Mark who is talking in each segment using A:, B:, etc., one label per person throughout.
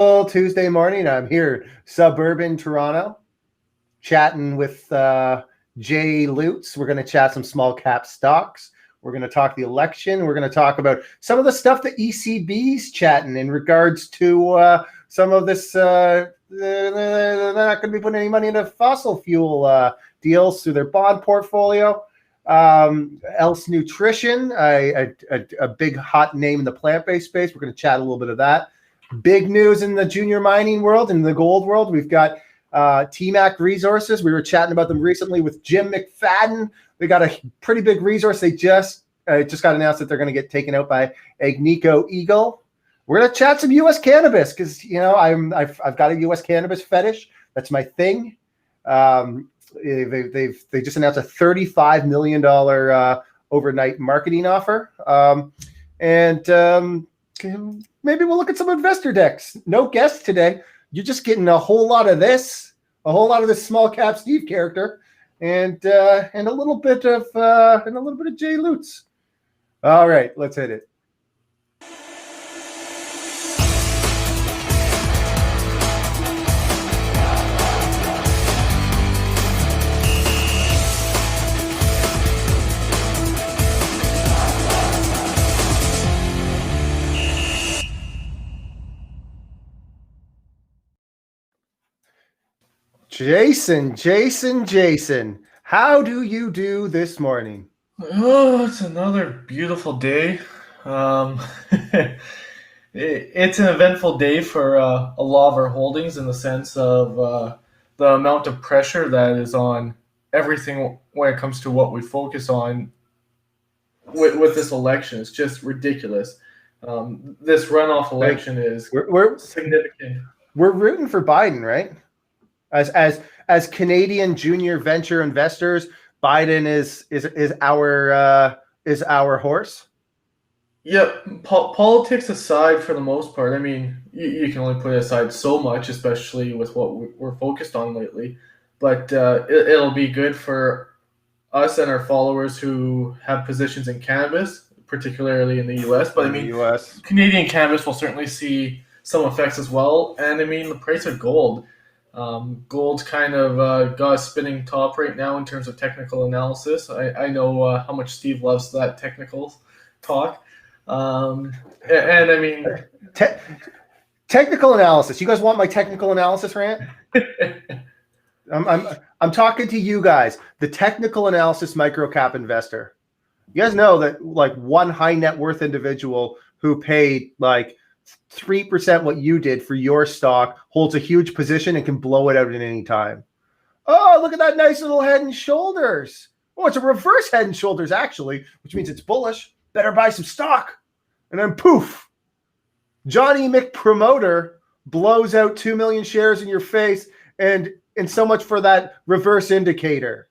A: Tuesday morning. I'm here, suburban Toronto, chatting with Jay Lutz. We're going to chat some small cap stocks. We're going to talk the election. We're going to talk about some of the stuff the ECB's chatting in regards to some of this. They're not going to be putting any money into fossil fuel deals through their bond portfolio. Else Nutrition, a big hot name in the plant-based space. We're going to chat a little bit of that. Big news in the junior mining world, in the gold world. We've got TMAC resources. We were chatting about them recently with Jim McFadden. They got a pretty big resource. They just got announced that they're going to get taken out by Agnico Eagle. We're going to chat some U.S. cannabis because I've got a U.S. cannabis fetish. That's my thing. They just announced a $35 million overnight marketing offer, maybe we'll look at some investor decks. No guests today. You're just getting a whole lot of this SmallCapSteve character, and a little bit of Jay Lutz. All right, let's hit it. Jason, how do you do this morning?
B: Oh, it's another beautiful day. It's an eventful day for a lot of our holdings in the sense of the amount of pressure that is on everything when it comes to what we focus on with this election. It's just ridiculous. This runoff election is significant.
A: We're rooting for Biden, right? As Canadian junior venture investors, Biden is our horse.
B: Yeah, politics aside, for the most part. I mean, you can only put it aside so much, especially with what we're focused on lately. But it'll be good for us and our followers who have positions in cannabis, particularly in the U.S. But Canadian cannabis will certainly see some effects as well. And I mean, the price of gold. Gold's kind of got a spinning top right now in terms of technical analysis. I know how much Steve loves that technical talk. And I mean...
A: Technical analysis. You guys want my technical analysis rant? I'm talking to you guys, the technical analysis microcap investor. You guys know that like one high net worth individual who paid like 3% what you did for your stock holds a huge position and can blow it out at any time. Oh, look at that nice little head and shoulders. Oh, it's a reverse head and shoulders, actually, which means it's bullish. Better buy some stock. And then poof, Johnny McPromoter blows out 2 million shares in your face, and so much for that reverse indicator.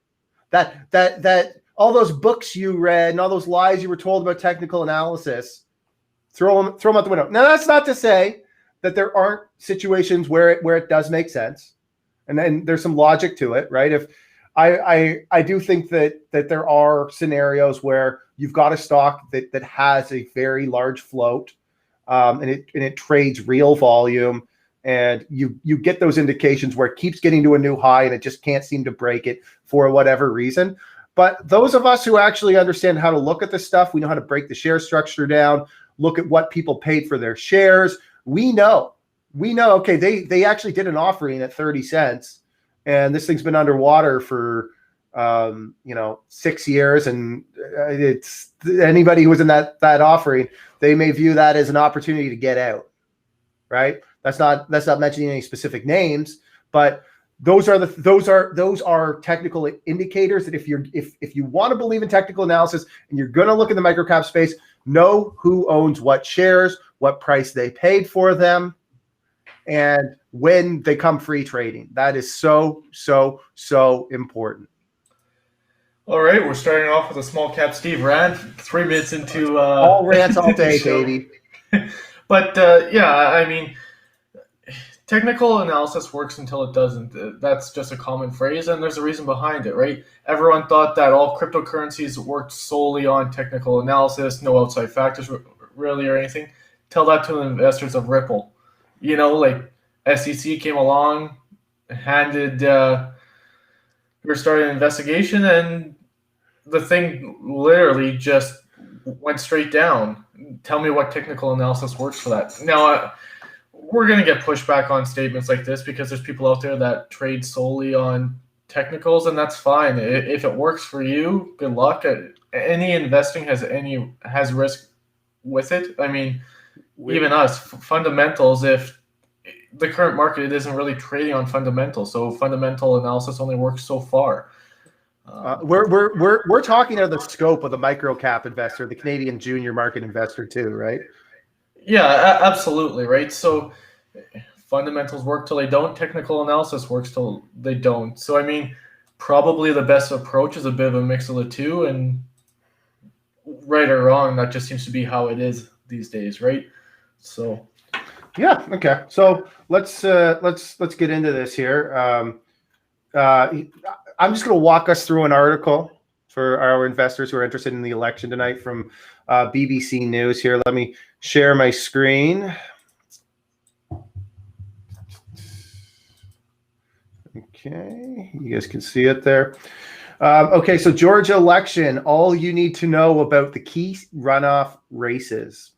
A: That all those books you read and all those lies you were told about technical analysis, throw them out the window. Now, that's not to say that there aren't situations where it does make sense, and then there's some logic to it, right? If I do think that there are scenarios where you've got a stock that has a very large float, and it trades real volume, and you get those indications where it keeps getting to a new high and it just can't seem to break it for whatever reason. But those of us who actually understand how to look at this stuff, we know how to break the share structure down, look at what people paid for their shares. We know, okay, they actually did an offering at 30 cents, and this thing's been underwater for 6 years, and it's anybody who was in that offering, they may view that as an opportunity to get out, right? That's not mentioning any specific names, but those are technical indicators that if you want to believe in technical analysis and you're going to look in the microcap space, know who owns what shares, what price they paid for them, and when they come free trading. That is so important.
B: All right, we're starting off with a SmallCapSteve rant. 3 minutes into
A: all rants all day, baby.
B: But I mean, technical analysis works until it doesn't. That's just a common phrase, and there's a reason behind it, right? Everyone thought that all cryptocurrencies worked solely on technical analysis, no outside factors really or anything. Tell that to the investors of Ripple. like SEC came along, handed or started an investigation, and the thing literally just went straight down. Tell me what technical analysis works for that. Now, we're going to get pushback on statements like this because there's people out there that trade solely on technicals, and that's fine. If it works for you, good luck. Any investing has risk with it. I mean, even us, fundamentals, if the current market isn't really trading on fundamentals, so fundamental analysis only works so far.
A: We're talking of the scope of the micro cap investor, the Canadian junior market investor too, right?
B: Yeah, absolutely, right? So fundamentals work till they don't. Technical analysis works till they don't. So, I mean, probably the best approach is a bit of a mix of the two, and right or wrong, that just seems to be how it is these days, right? So,
A: yeah, okay. So let's get into this here. I'm just going to walk us through an article for our investors who are interested in the election tonight from BBC News here. Let me share my screen. Okay, you guys can see it there. Okay, so Georgia election, all you need to know about the key runoff races.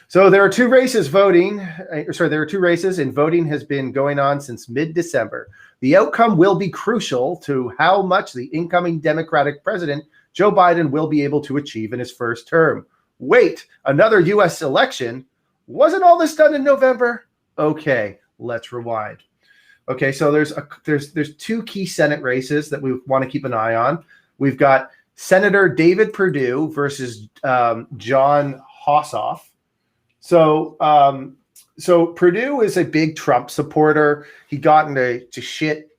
A: So there are two races and voting has been going on since mid-December. The outcome will be crucial to how much the incoming Democratic president, Joe Biden, will be able to achieve in his first term. Wait, another U.S. election? Wasn't all this done in November? Okay, let's rewind. Okay, so there's two key Senate races that we want to keep an eye on. We've got Senator David Perdue versus John Ossoff. So Perdue is a big Trump supporter. He got into shit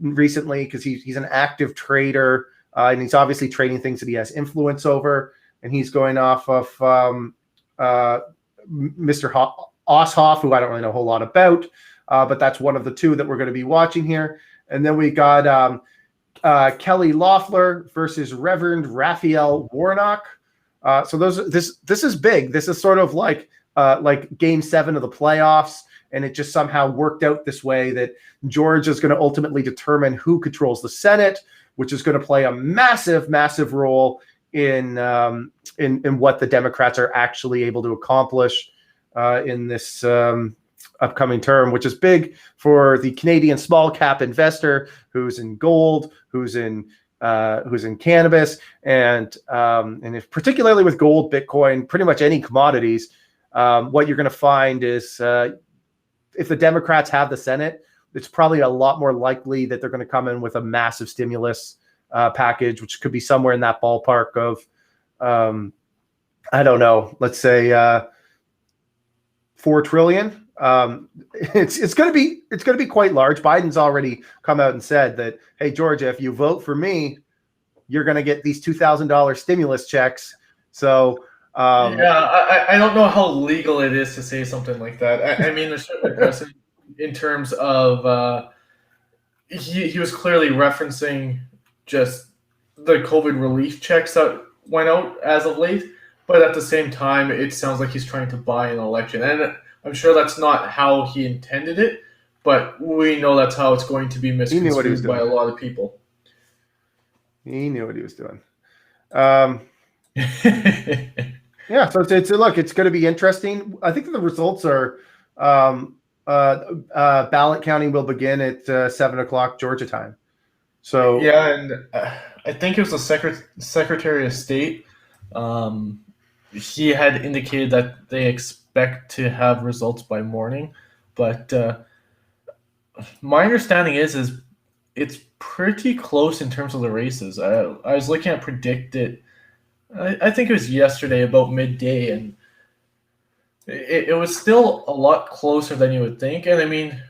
A: recently because he's an active trader, and he's obviously trading things that he has influence over. And he's going off of Mr. Ossoff, who I don't really know a whole lot about, but that's one of the two that we're going to be watching here. And then we got Kelly Loeffler versus Reverend Raphael Warnock. So this is big. This is sort of like Game 7 of the playoffs, and it just somehow worked out this way that Georgia is going to ultimately determine who controls the Senate, which is going to play a massive role in what the Democrats are actually able to accomplish in this upcoming term, which is big for the Canadian small cap investor who's in gold, who's in cannabis, and if particularly with gold, Bitcoin, pretty much any commodities. What you're going to find is if the Democrats have the Senate, it's probably a lot more likely that they're going to come in with a massive stimulus package, which could be somewhere in that ballpark of, I don't know, let's say $4 trillion. It's going to be quite large. Biden's already come out and said that, hey, Georgia, if you vote for me, you're going to get these $2,000 stimulus checks. So
B: I don't know how legal it is to say something like that. I mean, there's certainly precedent in terms of he was clearly referencing just the COVID relief checks that went out as of late, but at the same time, it sounds like he's trying to buy an election, and I'm sure that's not how he intended it, but we know that's how it's going to be misconstrued by a lot of people.
A: He knew what he was doing. Yeah, so it's going to be interesting. I think that the results are ballot counting will begin at 7:00 Georgia time. So
B: yeah, and I think it was the Secretary of State. He had indicated that they expect to have results by morning, but my understanding is it's pretty close in terms of the races. I was looking at predicted. I think it was yesterday about midday, and it was still a lot closer than you would think. And I mean,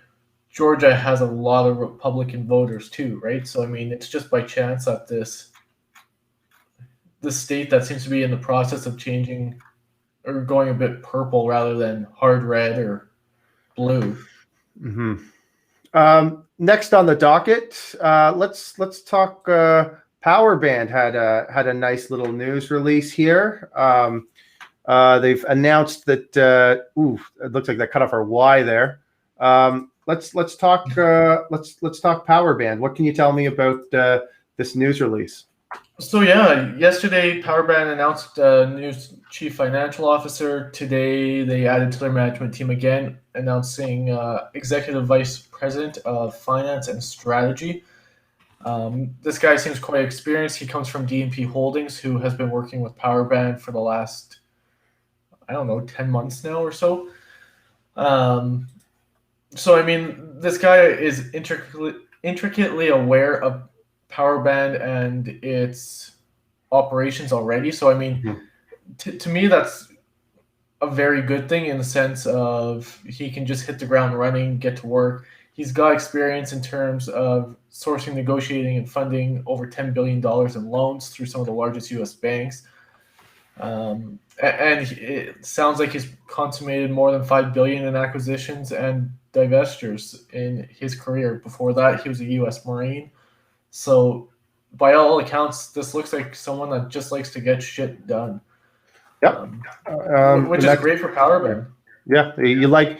B: Georgia has a lot of Republican voters too, right? So I mean, it's just by chance that this state that seems to be in the process of changing or going a bit purple rather than hard red or blue.
A: Mm-hmm. Next on the docket, let's talk. PowerBand had a nice little news release here. They've announced that. It looks like that cut off our Y there. Let's talk. Let's talk PowerBand. What can you tell me about this news release?
B: So yeah, yesterday PowerBand announced a new chief financial officer. Today they added to their management team again, announcing executive vice president of finance and strategy. This guy seems quite experienced. He comes from D&P Holdings, who has been working with PowerBand for the last, 10 months now or so. So I mean, this guy is intricately aware of PowerBand and its operations already. So I mean, to me, that's a very good thing in the sense of he can just hit the ground running, get to work. He's got experience in terms of sourcing, negotiating, and funding over $10 billion in loans through some of the largest U.S. banks. And it sounds like he's consummated more than $5 billion in acquisitions and divestitures in his career. Before that, he was a U.S. Marine. So, by all accounts, this looks like someone that just likes to get shit done.
A: Yep.
B: Which is great for PowerBand.
A: Yeah, you like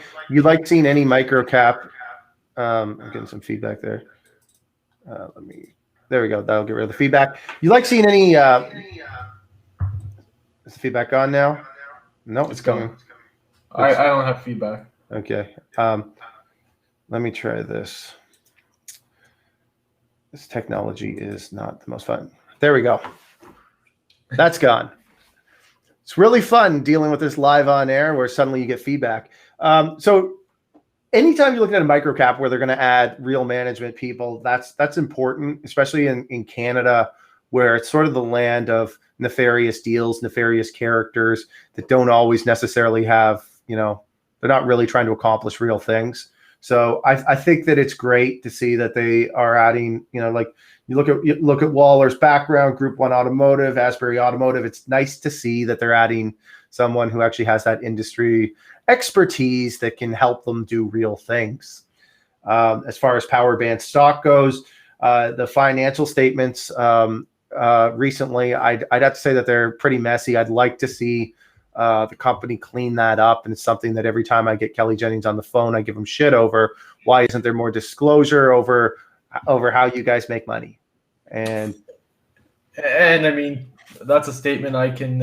A: seeing any micro cap. I'm getting some feedback there. There we go. That'll get rid of the feedback. You like seeing any? Is the feedback on now? No, it's going.
B: I don't have feedback.
A: Okay. Let me try this. This technology is not the most fun. There we go. That's gone. It's really fun dealing with this live on air where suddenly you get feedback. So anytime you're looking at a microcap where they're going to add real management people, that's important, especially in Canada, where it's sort of the land of nefarious deals, nefarious characters that don't always necessarily have, they're not really trying to accomplish real things. So I think that it's great to see that they are adding, like you look at Waller's background, Group 1 Automotive, Asbury Automotive. It's nice to see that they're adding someone who actually has that industry expertise that can help them do real things. As far as PowerBand stock goes, the financial statements recently, I'd have to say that they're pretty messy. I'd like to see the company clean that up, and it's something that every time I get Kelly Jennings on the phone, I give him shit over. Why isn't there more disclosure over how you guys make money? And
B: I mean, that's a statement I can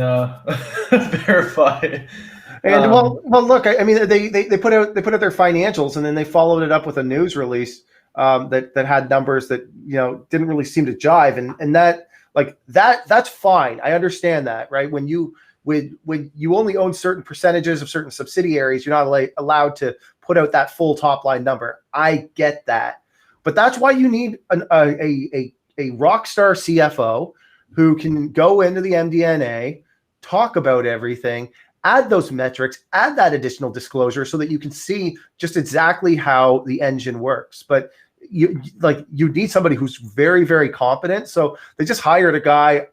B: verify.
A: And well, look, I mean, they put out their financials, and then they followed it up with a news release that had numbers that didn't really seem to jive, and that's fine. I understand that, right? When you only own certain percentages of certain subsidiaries, you're not allowed to put out that full top line number. I get that, but that's why you need a rock star CFO who can go into the MD&A, talk about everything, add those metrics, add that additional disclosure so that you can see just exactly how the engine works. But you need somebody who's very, very competent. So they just hired a guy.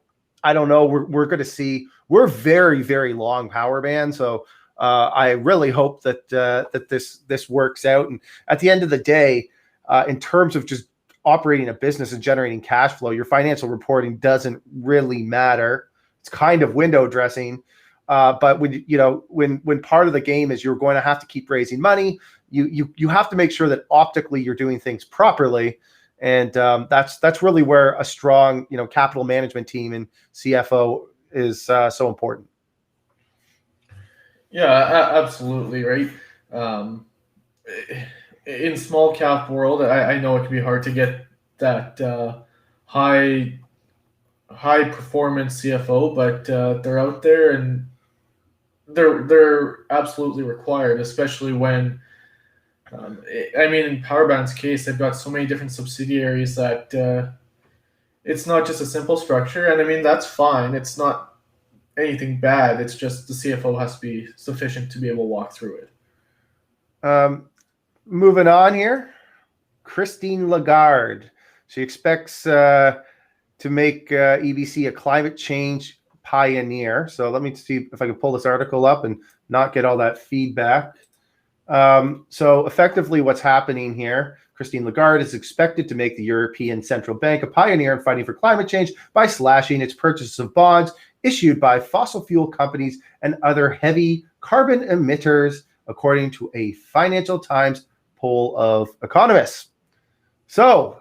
A: I don't know. We're going to see. We're very, very long PowerBand. So I really hope that this works out. And at the end of the day, in terms of just operating a business and generating cash flow, your financial reporting doesn't really matter. It's kind of window dressing. But when part of the game is you're going to have to keep raising money, you have to make sure that optically you're doing things properly. And that's really where a strong capital management team and CFO is so important.
B: Yeah, absolutely right. In small cap world, I know it can be hard to get that high performance CFO, but they're out there and they're absolutely required, especially when in PowerBand's case, they've got so many different subsidiaries that it's not just a simple structure. And I mean, that's fine. It's not anything bad. It's just the CFO has to be sufficient to be able to walk through it.
A: Moving on here, Christine Lagarde. She expects to make EBC a climate change pioneer. So let me see if I can pull this article up and not get all that feedback. So effectively what's happening here, Christine Lagarde is expected to make the European Central Bank a pioneer in fighting for climate change by slashing its purchases of bonds issued by fossil fuel companies and other heavy carbon emitters, according to a Financial Times poll of economists. So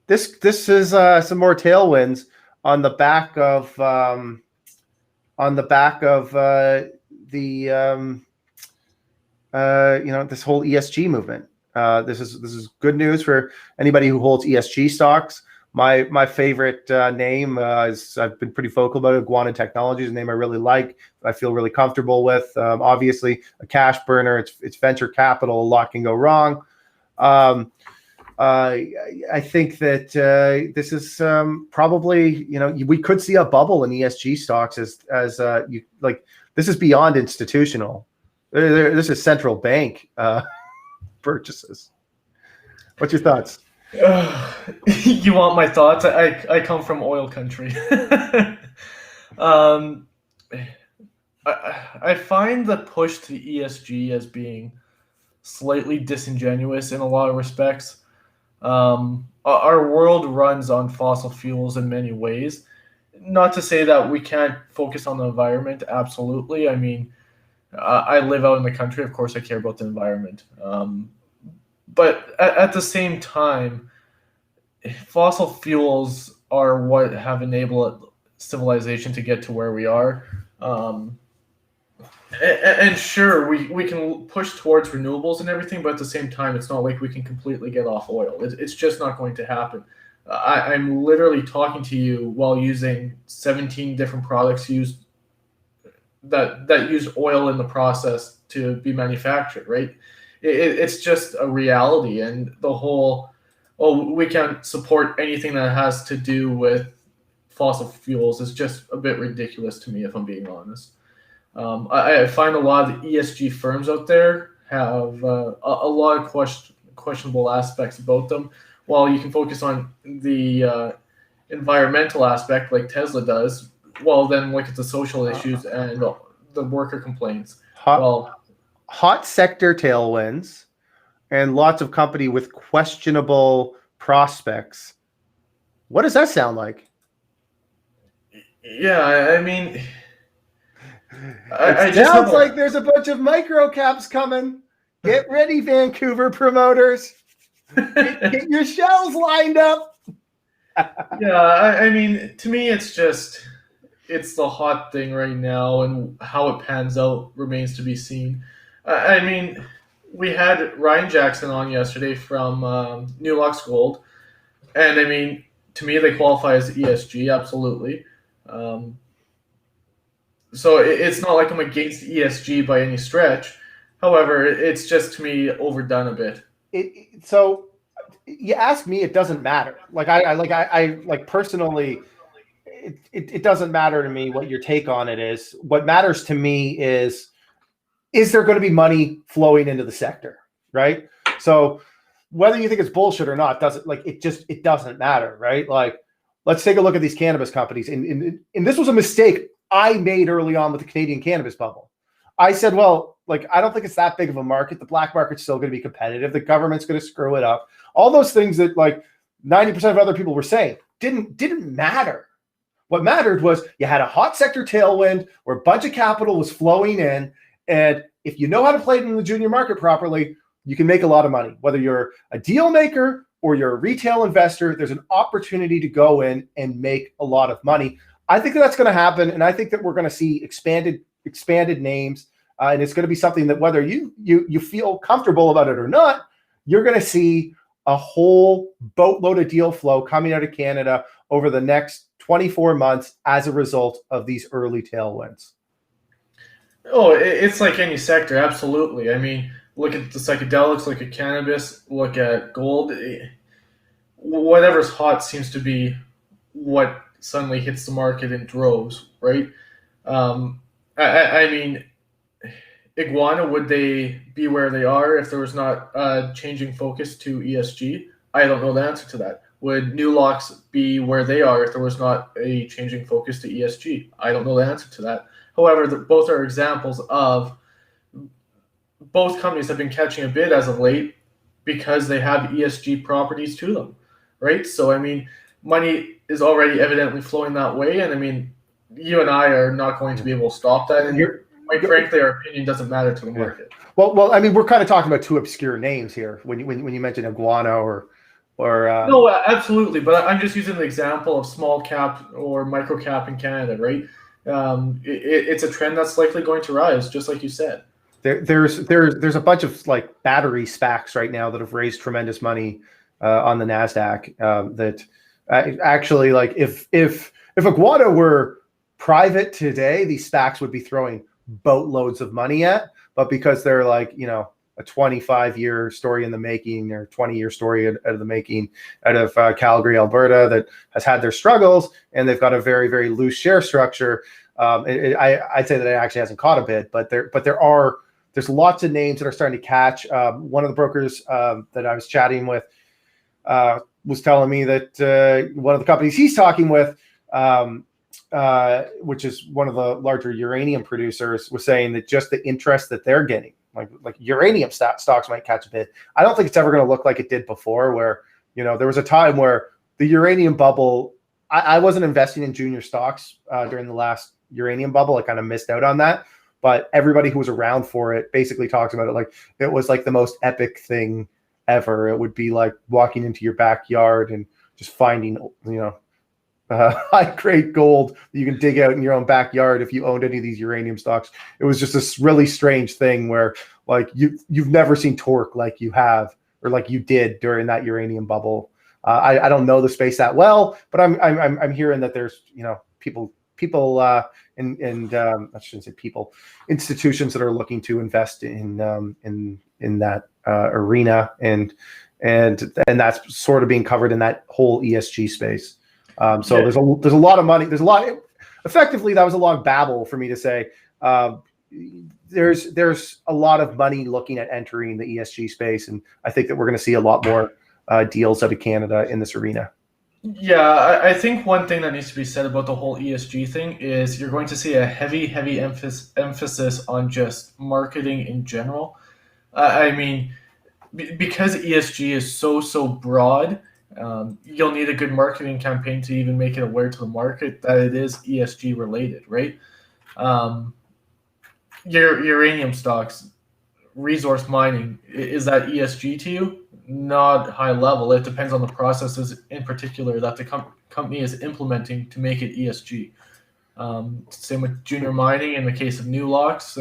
A: this is some more tailwinds on the back of this whole ESG movement. This is good news for anybody who holds ESG stocks. My favorite name is, I've been pretty vocal about it, Eguana Technologies, a name I really like, I feel really comfortable with. Obviously, a cash burner, it's venture capital, a lot can go wrong. I think that this is probably, we could see a bubble in ESG stocks as this is beyond institutional. This is central bank purchases. What's your thoughts?
B: You want my thoughts? I come from oil country. I find the push to ESG as being slightly disingenuous in a lot of respects. Our world runs on fossil fuels in many ways. Not to say that we can't focus on the environment. Absolutely. I mean, I live out in the country. Of course, I care about the environment. But at the same time, fossil fuels are what have enabled civilization to get to where we are. And sure, we can push towards renewables and everything, but at the same time, it's not like we can completely get off oil. It's just not going to happen. I'm literally talking to you while using 17 different products that use oil in the process to be manufactured, right? It's just a reality, and the whole, we can't support anything that has to do with fossil fuels is just a bit ridiculous to me, if I'm being honest. I find a lot of the ESG firms out there have a lot of questionable aspects about them. While you can focus on the environmental aspect like Tesla does, well, then look at the social issues and the worker complaints.
A: Hot sector tailwinds and lots of company with questionable prospects. What does that sound like?
B: Yeah, I mean,
A: it sounds like there's a bunch of micro caps coming. Get ready, Vancouver promoters. Get your shells lined up.
B: Yeah, I mean, to me, it's the hot thing right now, and how it pans out remains to be seen. I mean, we had Ryan Jackson on yesterday from New Lux Gold, and I mean, to me, they qualify as ESG, absolutely. So it's not like I'm against ESG by any stretch. However, it's just, to me, overdone a bit.
A: So you ask me, it doesn't matter. I personally, it doesn't matter to me what your take on it is. What matters to me is there going to be money flowing into the sector, right? So whether you think it's bullshit or not, it doesn't matter, right? Like, let's take a look at these cannabis companies. And this was a mistake I made early on with the Canadian cannabis bubble. I said, well, I don't think it's that big of a market. The black market's still going to be competitive. The government's going to screw it up. All those things that 90% of other people were saying didn't matter. What mattered was you had a hot sector tailwind where a bunch of capital was flowing in. And if you know how to play it in the junior market properly, you can make a lot of money. Whether you're a deal maker or you're a retail investor, there's an opportunity to go in and make a lot of money. I think that's going to happen. And I think that we're going to see expanded names. And it's going to be something that whether you feel comfortable about it or not, you're going to see a whole boatload of deal flow coming out of Canada over the next 24 months as a result of these early tailwinds.
B: Oh, it's like any sector, absolutely. I mean, look at the psychedelics, look at cannabis, look at gold. Whatever's hot seems to be what suddenly hits the market in droves, right? I mean, Eguana, would they be where they are if there was not a changing focus to ESG? I don't know the answer to that. Would New Lux be where they are if there was not a changing focus to ESG? I don't know the answer to that. However, both are examples of both companies have been catching a bid as of late because they have ESG properties to them, right? So, I mean, money is already evidently flowing that way. And I mean, you and I are not going to be able to stop that. And quite frankly, our opinion doesn't matter to the market.
A: Well, I mean, we're kind of talking about two obscure names here when you mentioned Iguana or
B: no, absolutely. But I'm just using the example of small cap or micro cap in Canada, right? It's a trend that's likely going to rise, just like you said.
A: There's a bunch of like battery SPACs right now that have raised tremendous money on the Nasdaq. That actually, like, if Eguana were private today, these SPACs would be throwing boatloads of money at. But because they're like, a 25-year story in the making or 20-year story out of the making out of Calgary, Alberta, that has had their struggles, and they've got a very, very loose share structure. I'd say that it actually hasn't caught a bid, but there's lots of names that are starting to catch. One of the brokers that I was chatting with was telling me that one of the companies he's talking with, which is one of the larger uranium producers, was saying that just the interest that they're getting, like uranium stocks might catch a bid. I don't think it's ever going to look like it did before, where there was a time where the uranium bubble. I wasn't investing in junior stocks during the last uranium bubble. I kind of missed out on that. But everybody who was around for it basically talks about it like it was like the most epic thing ever. It would be like walking into your backyard and just finding, high-grade gold that you can dig out in your own backyard if you owned any of these uranium stocks. It was just this really strange thing where, like, you've never seen torque like you have or like you did during that uranium bubble. I don't know the space that well, but I'm hearing that there's people and I shouldn't say people, institutions that are looking to invest in that arena, and that's sort of being covered in that whole ESG space. So there's a lot of money. Effectively, that was a long babble for me to say. There's a lot of money looking at entering the ESG space, and I think that we're going to see a lot more deals out of Canada in this arena.
B: Yeah, I think one thing that needs to be said about the whole ESG thing is you're going to see a heavy emphasis on just marketing in general. I mean, because ESG is so broad, you'll need a good marketing campaign to even make it aware to the market that it is ESG related, right? Your uranium stocks, resource mining, is that ESG to you? Not high level. It depends on the processes in particular that the company is implementing to make it ESG. Same with junior mining in the case of new locks.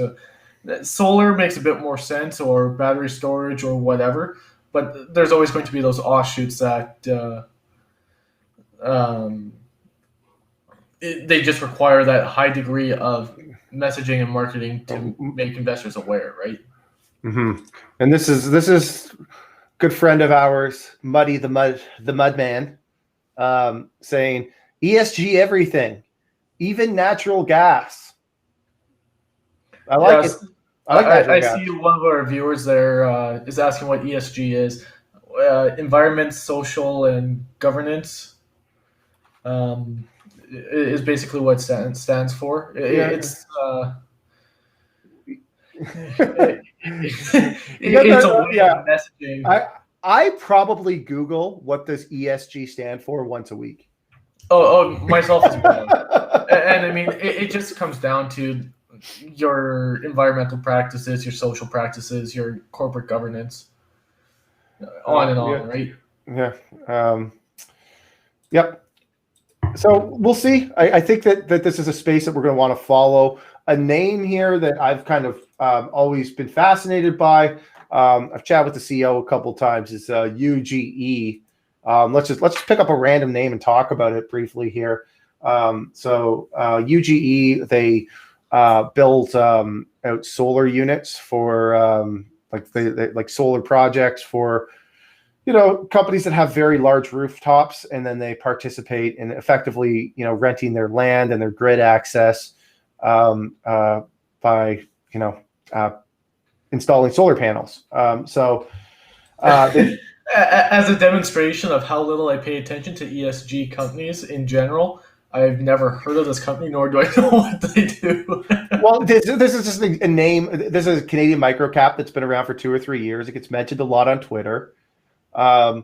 B: Solar makes a bit more sense, or battery storage or whatever, but there's always going to be those offshoots that they just require that high degree of messaging and marketing to make investors aware, right?
A: Mm-hmm. And this is good friend of ours, Muddy the Mudman, saying ESG everything, even natural gas. I like it.
B: I see one of our viewers there is asking what ESG is. Environment, social, and governance is basically what it stands for. It's it's a way of messaging.
A: I probably Google what does ESG stand for once a week.
B: Oh, myself as well. And I mean, it just comes down to your environmental practices, your social practices, your corporate governance, on and on, right?
A: Yeah. Yep. So we'll see. I think that this is a space that we're going to want to follow. A name here that I've kind of always been fascinated by. I've chatted with the CEO a couple of times. Is UGE. Let's just pick up a random name and talk about it briefly here. So UGE, they build out solar units for like solar projects for companies that have very large rooftops, and then they participate in effectively renting their land and their grid access by installing solar panels.
B: As a demonstration of how little I pay attention to ESG companies in general, I've never heard of this company, nor do I know what they do.
A: Well, this is just a name. This is a Canadian microcap that's been around for 2 or 3 years. It gets mentioned a lot on Twitter. I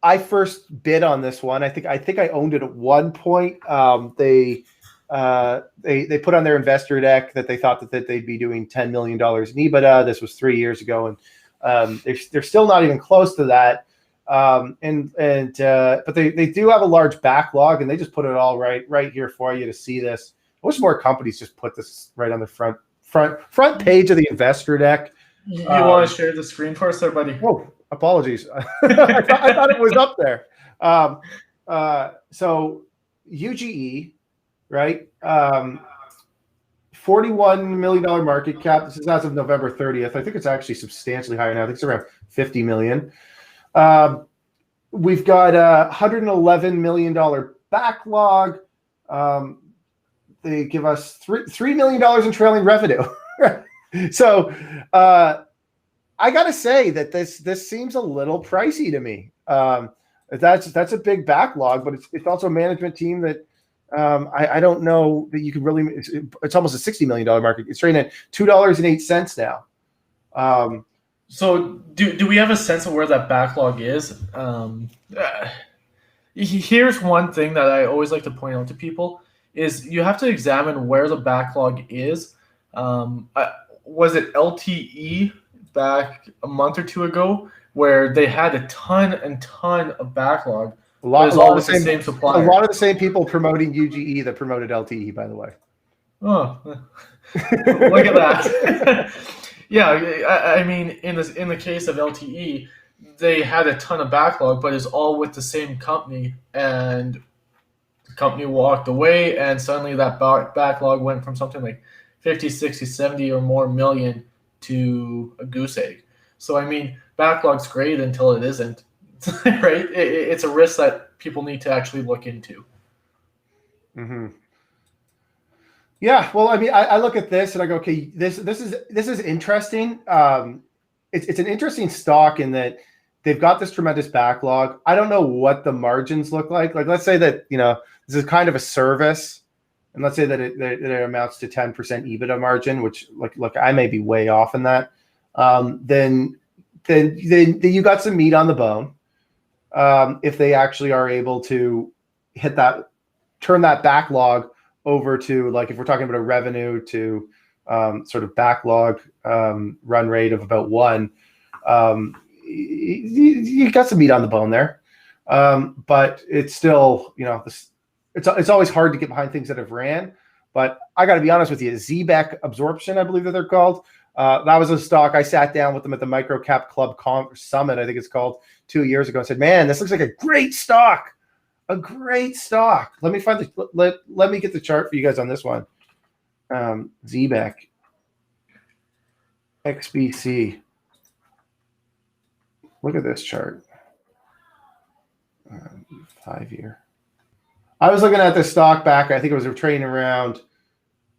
A: I first bid on this one. I think I owned it at one point. They put on their investor deck that they thought that they'd be doing $10 million in EBITDA. This was 3 years ago, and they're still not even close to that. But they do have a large backlog, and they just put it all right here for you to see this. I wish more companies just put this right on the front page of the investor deck.
B: You want to share the screen for us there, buddy?
A: Oh, apologies. I thought it was up there. So UGE, right? $41 million market cap. This is as of November 30th. I think it's actually substantially higher now. I think it's around 50 million. We've got a $111 million backlog. They give us $3 million in trailing revenue. So I got to say that this seems a little pricey to me. That's a big backlog, but it's also a management team that I don't know that you could really. It's almost a $60 million market. It's trading at $2.08 now.
B: So do we have a sense of where that backlog is? Here's one thing that I always like to point out to people is you have to examine where the backlog is. Was it LTE back a month or two ago where they had a ton of backlog?
A: A lot of the
B: same supplier.
A: A lot of the same people promoting UGE that promoted LTE, by the way.
B: Oh, look at that. Yeah, I mean, in the case of LTE, they had a ton of backlog, but it's all with the same company, and the company walked away, and suddenly that backlog went from something like 50, 60, 70 or more million to a goose egg. So, I mean, backlog's great until it isn't, right? It's a risk that people need to actually look into.
A: Mm-hmm. Yeah, well, I mean, I look at this and I go, okay, this is interesting. It's an interesting stock in that they've got this tremendous backlog. I don't know what the margins look like. Like, let's say that this is kind of a service, and let's say that it amounts to 10% EBITDA margin, which look, I may be way off in that. Then you got some meat on the bone. If they actually are able to turn that backlog over to, like, if we're talking about a revenue to sort of backlog run rate of about 1, you got some meat on the bone there. But it's still, it's always hard to get behind things that have ran. But I got to be honest with you, ZBEC Absorption, I believe that they're called. That was a stock. I sat down with them at the Microcap Club Summit, I think it's called, 2 years ago, and said, man, this looks like a great stock. A great stock. Let me find let me get the chart for you guys on this one. ZBEC XBC. Look at this chart. 5 year. I was looking at this stock back. I think it was trading around.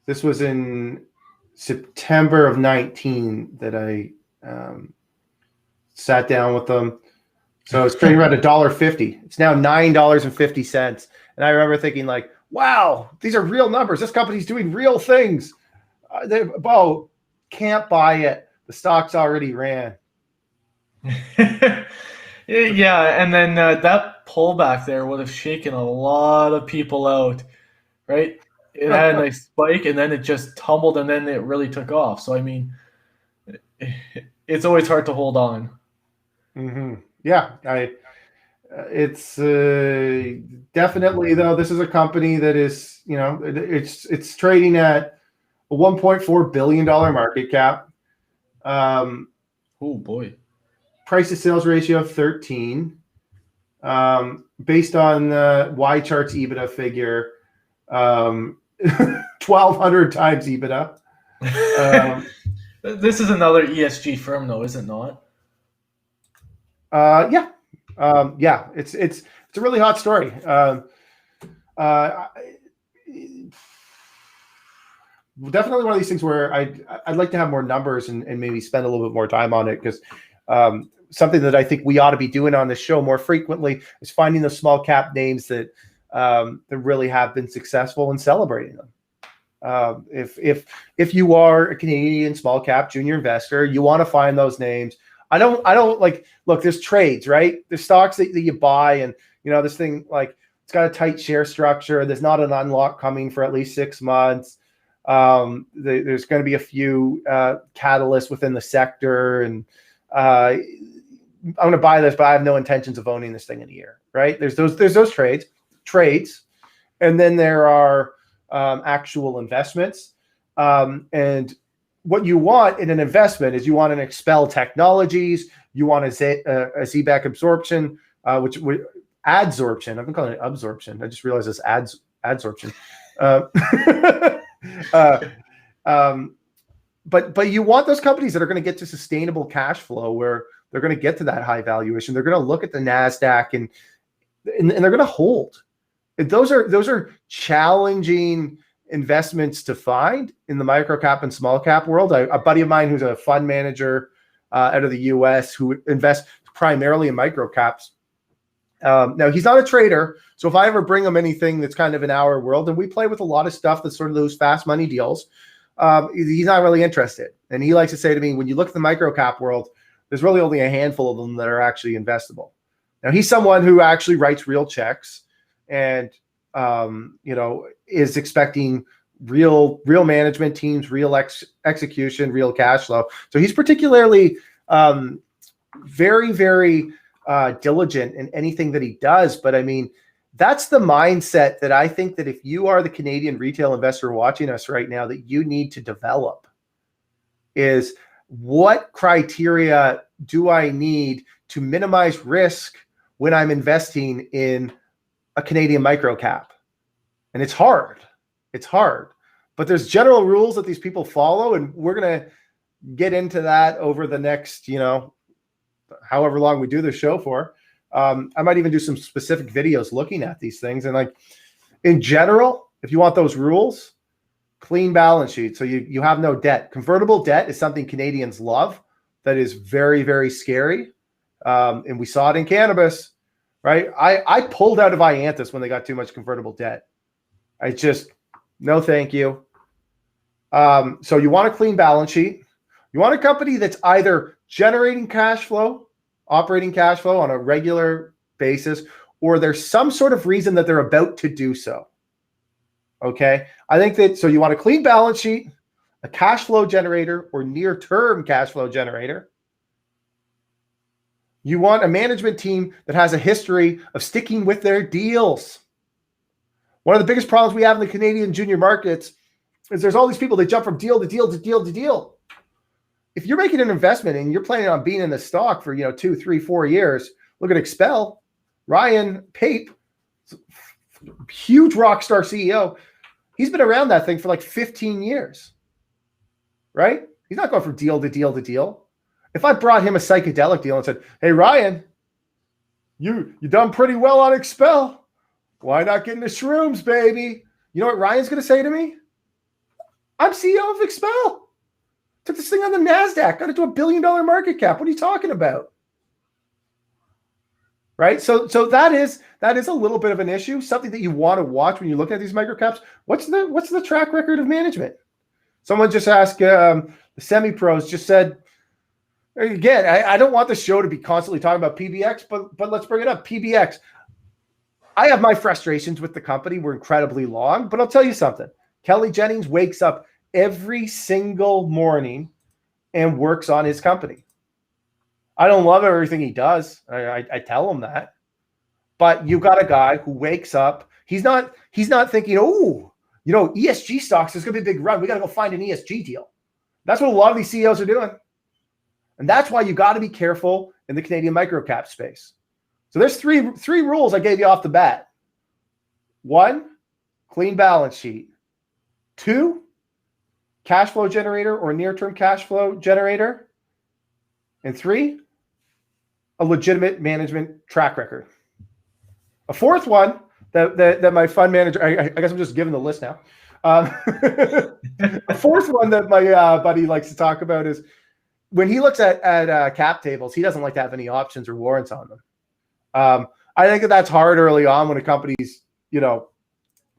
A: This was in September of 19 that I sat down with them. So it's trading around $1.50. It's now $9.50. And I remember thinking, like, wow, these are real numbers. This company's doing real things. Can't buy it. The stock's already ran.
B: Yeah, and then that pullback there would have shaken a lot of people out, right? It had a nice spike, and then it just tumbled, and then it really took off. So, I mean, it's always hard to hold on.
A: Mm-hmm. Yeah, it's definitely, though, this is a company that is, it's trading at a $1.4 billion market cap.
B: Oh boy.
A: Price to sales ratio of 13. Based on the Y-Chart's EBITDA figure, 1,200 times EBITDA.
B: This is another ESG firm, though, is it not?
A: Yeah. It's a really hot story. Definitely one of these things where I'd like to have more numbers and maybe spend a little bit more time on it, because something that I think we ought to be doing on this show more frequently is finding those small cap names that really have been successful and celebrating them. If you are a Canadian small cap junior investor, you want to find those names. I don't like, look, there's trades, right? There's stocks that you buy, and this thing, like, it's got a tight share structure. There's not an unlock coming for at least 6 months. There's going to be a few catalysts within the sector, and I'm going to buy this, but I have no intentions of owning this thing in a year, right? There's those trades, and then there are actual investments. And what you want in an investment is you want an Expel Technologies, you want a ZBAC absorption, which adsorption. I've been calling it absorption. I just realized it's adsorption. But you want those companies that are going to get to sustainable cash flow, where they're going to get to that high valuation. They're going to look at the NASDAQ and they're going to hold. Those are challenging investments to find in the micro cap and small cap world. A buddy of mine who's a fund manager out of the US who invests primarily in micro caps. Now, he's not a trader, so if I ever bring him anything that's kind of in our world, and we play with a lot of stuff that's sort of those fast money deals, he's not really interested. And he likes to say to me, when you look at the micro cap world, there's really only a handful of them that are actually investable. Now, he's someone who actually writes real checks and is expecting real management teams, real execution, real cash flow. So he's particularly very, very diligent in anything that he does. But I mean, that's the mindset that I think that if you are the Canadian retail investor watching us right now, that you need to develop is, what criteria do I need to minimize risk when I'm investing in a Canadian micro cap? And it's hard. But there's general rules that these people follow, and we're going to get into that over the next, however long we do the show for. I might even do some specific videos looking at these things. And like, in general, if you want those rules, clean balance sheet. So you have no debt. Convertible debt is something Canadians love. That is very, very scary. And we saw it in cannabis, right? I pulled out of Ianthus when they got too much convertible debt. I just, no, thank you. So you want a clean balance sheet. You want a company that's either generating cash flow, operating cash flow on a regular basis, or there's some sort of reason that they're about to do so. Okay. I think that, so you want a clean balance sheet, a cash flow generator or near-term cash flow generator. You want a management team that has a history of sticking with their deals. One of the biggest problems we have in the Canadian junior markets is there's all these people that jump from deal to deal to deal to deal. If you're making an investment and you're planning on being in the stock for 2, 3, 4 years, look at Expel. Ryan Pape, huge rock star CEO. He's been around that thing for like 15 years, right? He's not going from deal to deal to deal. If I brought him a psychedelic deal and said, hey, Ryan, you done pretty well on Expel. Why not get into shrooms, baby? You know what Ryan's going to say to me? I'm CEO of Expel. Took this thing on the NASDAQ, got it to $1 billion market cap. What are you talking about? Right? So that is a little bit of an issue, something that you want to watch when you're looking at these microcaps. What's the track record of management? Someone just asked, the semi-pros just said, again, I don't want the show to be constantly talking about PBX, but let's bring it up. PBX. I have my frustrations with the company. We're incredibly long, but I'll tell you something. Kelly Jennings wakes up every single morning and works on his company. I don't love everything he does. I tell him that. But you've got a guy who wakes up. He's not thinking, ESG stocks, there's going to be a big run. We got to go find an ESG deal. That's what a lot of these CEOs are doing. And that's why you got to be careful in the Canadian microcap space. So there's three rules I gave you off the bat. 1, clean balance sheet. 2, cash flow generator or near-term cash flow generator. And 3, a legitimate management track record. A 4th one that my fund manager, I guess I'm just giving the list now. A 4th one that my buddy likes to talk about is when he looks at cap tables, he doesn't like to have any options or warrants on them. I think that's hard early on when a company's,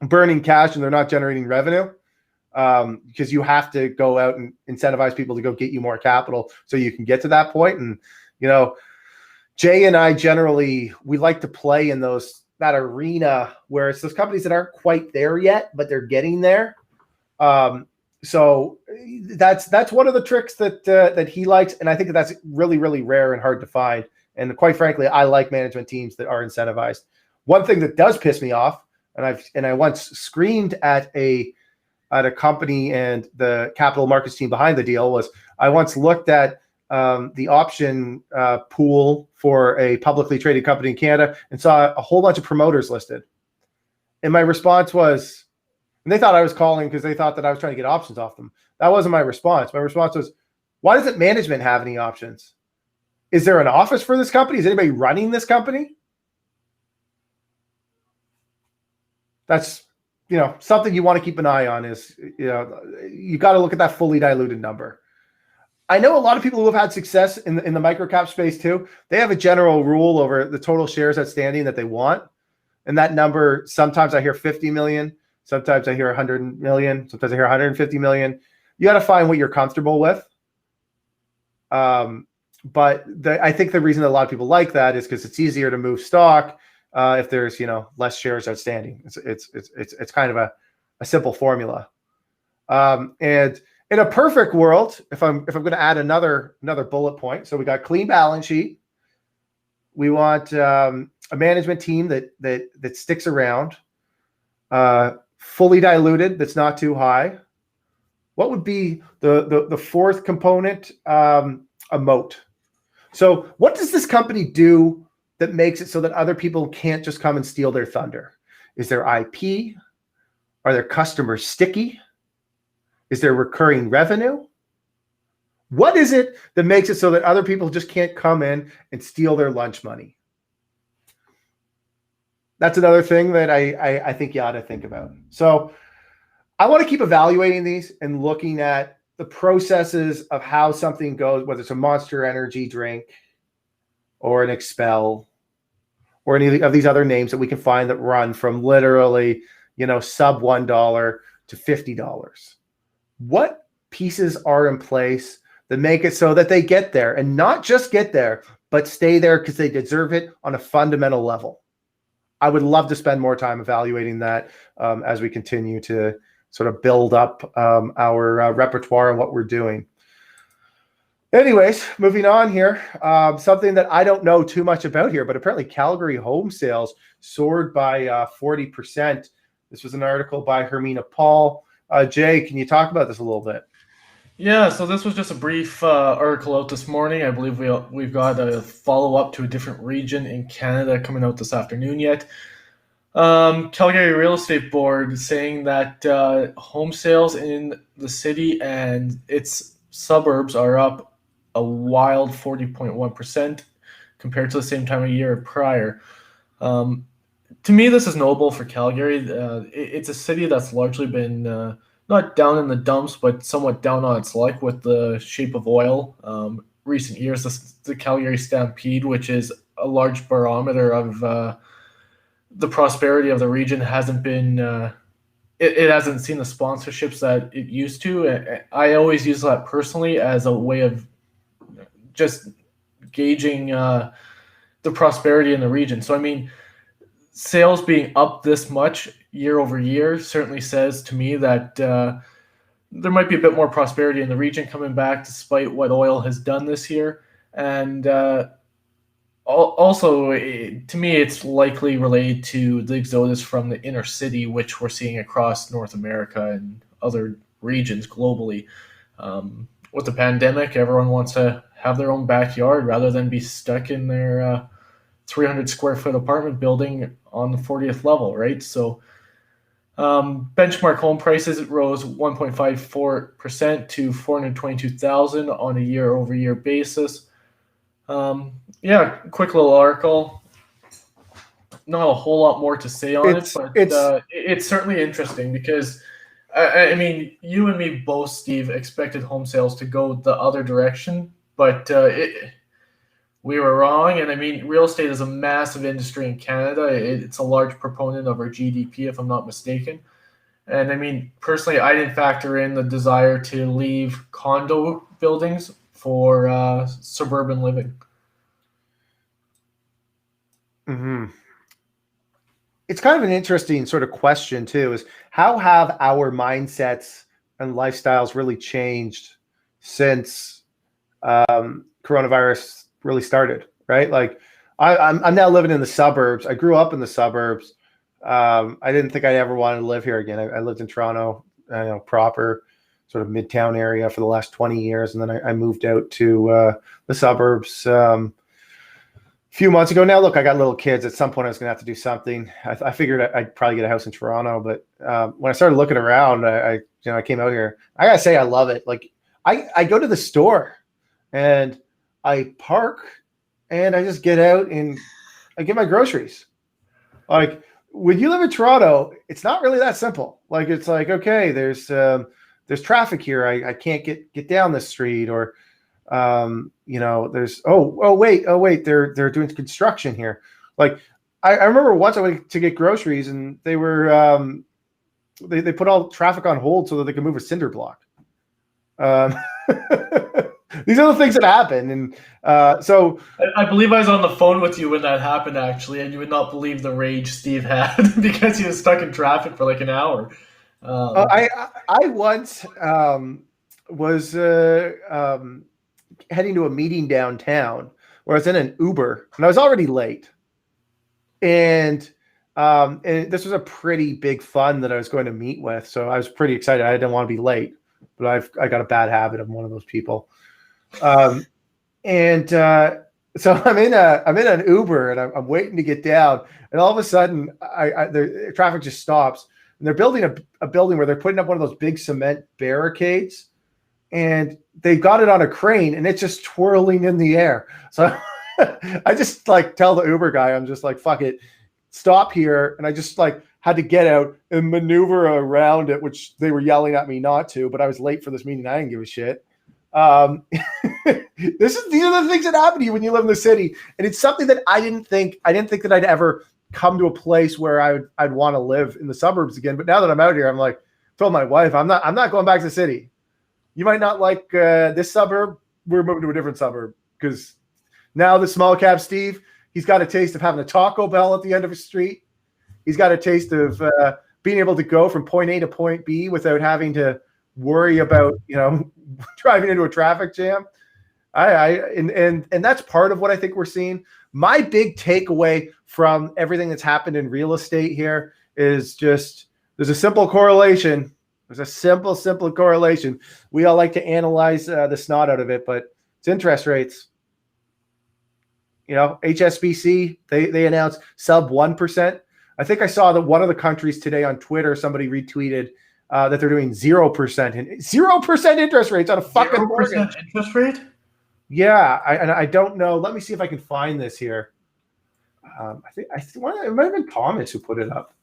A: burning cash and they're not generating revenue, because you have to go out and incentivize people to go get you more capital so you can get to that point. And Jay and I we like to play in that arena where it's those companies that aren't quite there yet, but they're getting there. So that's one of the tricks that he likes, and I think that's really, really rare and hard to find. And quite frankly, I like management teams that are incentivized. One thing that does piss me off, and I once screamed at a company and the capital markets team behind the deal, was I once looked at the option pool for a publicly traded company in Canada and saw a whole bunch of promoters listed. And my response was, and they thought I was calling because they thought that I was trying to get options off them. That wasn't my response. My response was, why doesn't management have any options? Is there an office for this company? Is anybody running this company? That's, something you want to keep an eye on is, you got to look at that fully diluted number. I know a lot of people who have had success in the microcap space too. They have a general rule over the total shares outstanding that they want. And that number, sometimes I hear 50 million, sometimes I hear 100 million, sometimes I hear 150 million. You got to find what you're comfortable with. But I think the reason that a lot of people like that is because it's easier to move stock if there's less shares outstanding. It's kind of a simple formula. And in a perfect world, if I'm going to add another bullet point, so we got clean balance sheet. We want a management team that sticks around, fully diluted, that's not too high. What would be the fourth component? A moat. So what does this company do that makes it so that other people can't just come and steal their thunder? Is there IP? Are their customers sticky? Is there recurring revenue? What is it that makes it so that other people just can't come in and steal their lunch money? That's another thing that I think you ought to think about. So I want to keep evaluating these and looking at the processes of how something goes, whether it's a Monster Energy drink or an Expel or any of these other names that we can find that run from literally, sub $1 to $50. What pieces are in place that make it so that they get there, and not just get there, but stay there because they deserve it on a fundamental level? I would love to spend more time evaluating that as we continue to sort of build up our repertoire and what we're doing. Anyways, moving on here, something that I don't know too much about here, but apparently Calgary home sales soared by 40%. This was an article by Hermina Paul. Jay, can you talk about this a little bit?
B: Yeah, so this was just a brief article out this morning. I believe we've got a follow-up to a different region in Canada coming out this afternoon yet. Calgary Real Estate Board saying that home sales in the city and its suburbs are up a wild 40.1% compared to the same time a year prior. To me, this is notable for Calgary. It's a city that's largely been not down in the dumps, but somewhat down on its luck with the shape of oil. Recent years, the Calgary Stampede, which is a large barometer of the prosperity of the region, hasn't been. It hasn't seen the sponsorships that it used to. I always use that personally as a way of just gauging the prosperity in the region. So, I mean, sales being up this much year over year certainly says to me that there might be a bit more prosperity in the region coming back despite what oil has done this year. And also, to me, it's likely related to the exodus from the inner city, which we're seeing across North America and other regions globally. With the pandemic, everyone wants to have their own backyard rather than be stuck in their 300 square foot apartment building on the 40th level, right? So benchmark home prices rose 1.54% to $422,000 on a year-over-year basis. Quick little article. Not a whole lot more to say on it, but it's certainly interesting because, I mean, you and me both, Steve, expected home sales to go the other direction, but we were wrong. And I mean, real estate is a massive industry in Canada. It's a large proponent of our GDP, if I'm not mistaken. And I mean, personally, I didn't factor in the desire to leave condo buildings for suburban living.
A: Mm-hmm. It's kind of an interesting sort of question too, is how have our mindsets and lifestyles really changed since coronavirus really started, right? Like I'm now living in the suburbs. I grew up in the suburbs. I didn't think I ever wanted to live here again. I lived in Toronto, proper sort of midtown area for the last 20 years. And then I moved out to the suburbs a few months ago. Now, look, I got little kids. At some point, I was going to have to do something. I figured I'd probably get a house in Toronto, but when I started looking around, I came out here. I gotta say, I love it. Like, I go to the store and I park and I just get out and I get my groceries. Like, when you live in Toronto, it's not really that simple. Like, it's like, okay, there's traffic here. I can't get down this street, or there's wait, they're doing construction here. Like, I remember once I went to get groceries and they were they put all traffic on hold so that they could move a cinder block. These are the things that happen. And so
B: I believe I was on the phone with you when that happened, actually, and you would not believe the rage Steve had because he was stuck in traffic for like an hour.
A: I once was heading to a meeting downtown where I was in an Uber and I was already late. And this was a pretty big fund that I was going to meet with. So I was pretty excited. I didn't want to be late, but I got a bad habit. I'm one of those people. So I'm in an Uber and I'm waiting to get down. And all of a sudden the traffic just stops. And they're building a building where they're putting up one of those big cement barricades. And they got it on a crane and it's just twirling in the air. So I just like tell the Uber guy, I'm just like, fuck it, stop here. And I just like had to get out and maneuver around it, which they were yelling at me not to, but I was late for this meeting. I didn't give a shit. These are the things that happen to you when you live in the city. And it's something that I didn't think that I'd ever come to a place where I'd want to live in the suburbs again. But now that I'm out here, I'm like, told my wife, I'm not going back to the city. You might not like this suburb. We're moving to a different suburb, because now the SmallCapSteve, he's got a taste of having a Taco Bell at the end of a street. He's got a taste of being able to go from point A to point B without having to worry about, driving into a traffic jam. And that's part of what I think we're seeing. My big takeaway from everything that's happened in real estate here is just there's a simple correlation. There's a simple correlation. We all like to analyze the snot out of it, but it's interest rates. HSBC, they announced sub 1%. I think I saw that one of the countries today on Twitter, somebody retweeted that they're doing 0% and 0% interest rates on a fucking
B: 0%
A: mortgage.
B: interest rate?
A: Yeah, I don't know. Let me see if I can find this here. I think it might have been Thomas who put it up.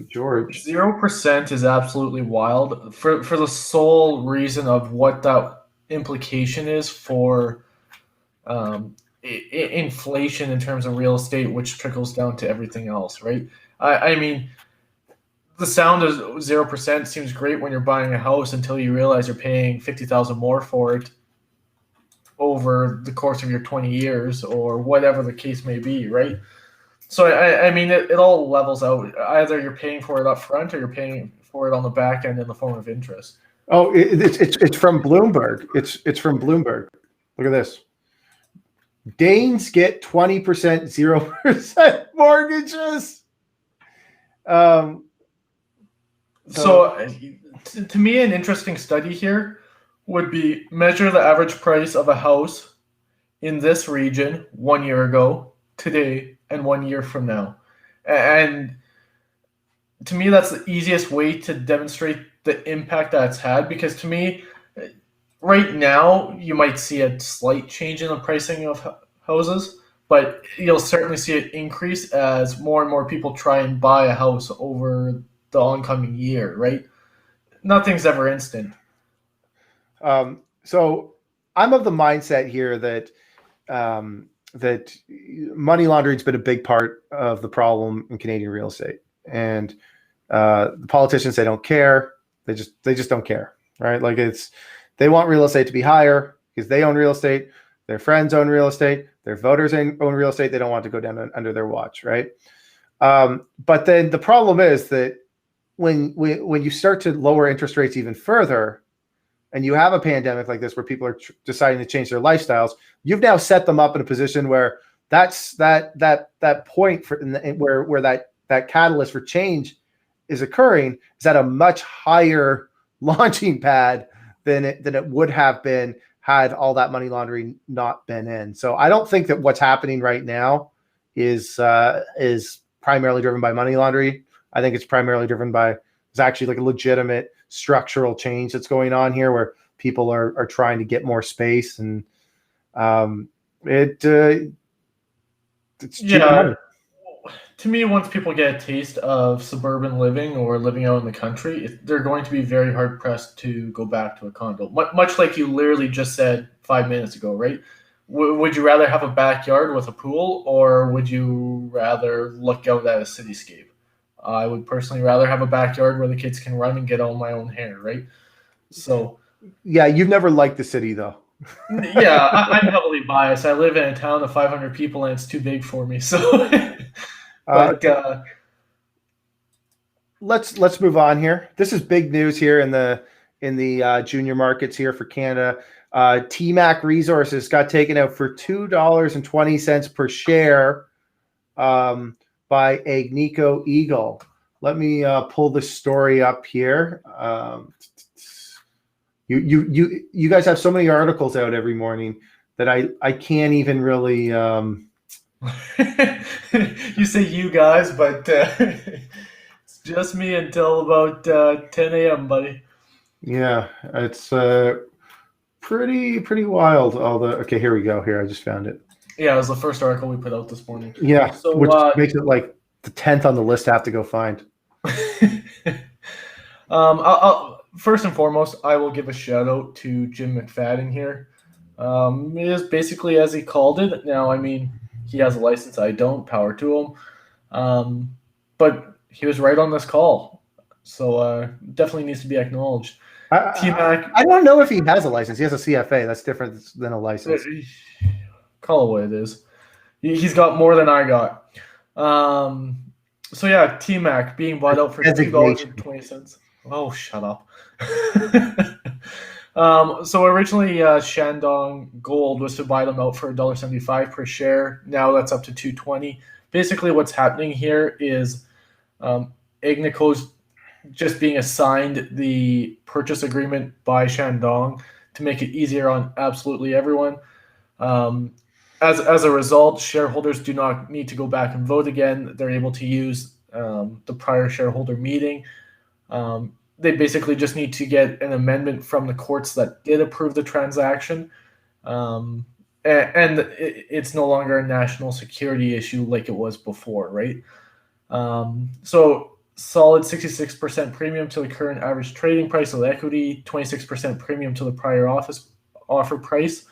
A: George.
B: 0% is absolutely wild for the sole reason of what that implication is for inflation in terms of real estate, which trickles down to everything else, right? I mean, the sound of 0% seems great when you're buying a house until you realize you're paying $50,000 more for it over the course of your 20 years or whatever the case may be, right? So, I mean, it all levels out. Either you're paying for it up front or you're paying for it on the back end in the form of interest.
A: Oh, it's from Bloomberg. It's from Bloomberg. Look at this. Danes get 20%, 0% mortgages.
B: So to me, an interesting study here would be measure the average price of a house in this region 1 year ago, today, and 1 year from now. And to me, that's the easiest way to demonstrate the impact that's had, because to me, right now, you might see a slight change in the pricing of houses, but you'll certainly see it increase as more and more people try and buy a house over the oncoming year, right? Nothing's ever instant.
A: So I'm of the mindset here that that money laundering's been a big part of the problem in Canadian real estate, and the politicians, they don't care. They just don't care, right? Like, they want real estate to be higher because they own real estate. Their friends own real estate. Their voters own real estate. They don't want to go down under their watch, right? But then the problem is that when you start to lower interest rates even further, and you have a pandemic like this where people are deciding to change their lifestyles, you've now set them up in a position where that point where that catalyst for change is occurring is at a much higher launching pad than it would have been had all that money laundering not been in. So I don't think that what's happening right now is primarily driven by money laundering. I think it's primarily driven by it's actually like a legitimate structural change that's going on here where people are trying to get more space, and it's
B: money. To me, once people get a taste of suburban living or living out in the country, they're going to be very hard pressed to go back to a condo. Much like you literally just said 5 minutes ago, right? Would you rather have a backyard with a pool, or would you rather look out at a cityscape? I would personally rather have a backyard where the kids can run and get all my own hair, right? So,
A: yeah, you've never liked the city, though.
B: Yeah, I'm heavily biased. I live in a town of 500 people, and it's too big for me. So,
A: let's move on here. This is big news here in the junior markets here for Canada. TMAC Resources got taken out for $2.20 per share by Agnico Eagle. Let me pull the story up here. You guys have so many articles out every morning that I can't even really.
B: You say you guys, but it's just me until about 10 a.m., buddy.
A: Yeah, it's pretty wild. Okay, here we go. Here, I just found it.
B: Yeah, it was the first article we put out this morning.
A: Yeah, so, which makes it like the 10th on the list I have to go find.
B: I'll first and foremost, I will give a shout out to Jim McFadden here. It is basically as he called it. Now, I mean, he has a license. I don't. Power to him. But he was right on this call. So definitely needs to be acknowledged. TMAC,
A: I don't know if he has a license. He has a CFA. That's different than a license.
B: Call it what it is. He's got more than I got. So yeah, TMAC being bought out for $2.20. Oh, shut up. So originally Shandong Gold was to buy them out for $1.75 per share. Now that's up to $2.20. Basically what's happening here is Agnico's just being assigned the purchase agreement by Shandong to make it easier on absolutely everyone. As a result, shareholders do not need to go back and vote again. They're able to use the prior shareholder meeting. They basically just need to get an amendment from the courts that did approve the transaction. And it's no longer a national security issue like it was before, right? So solid 66% premium to the current average trading price of the equity, 26% premium to the prior offer price.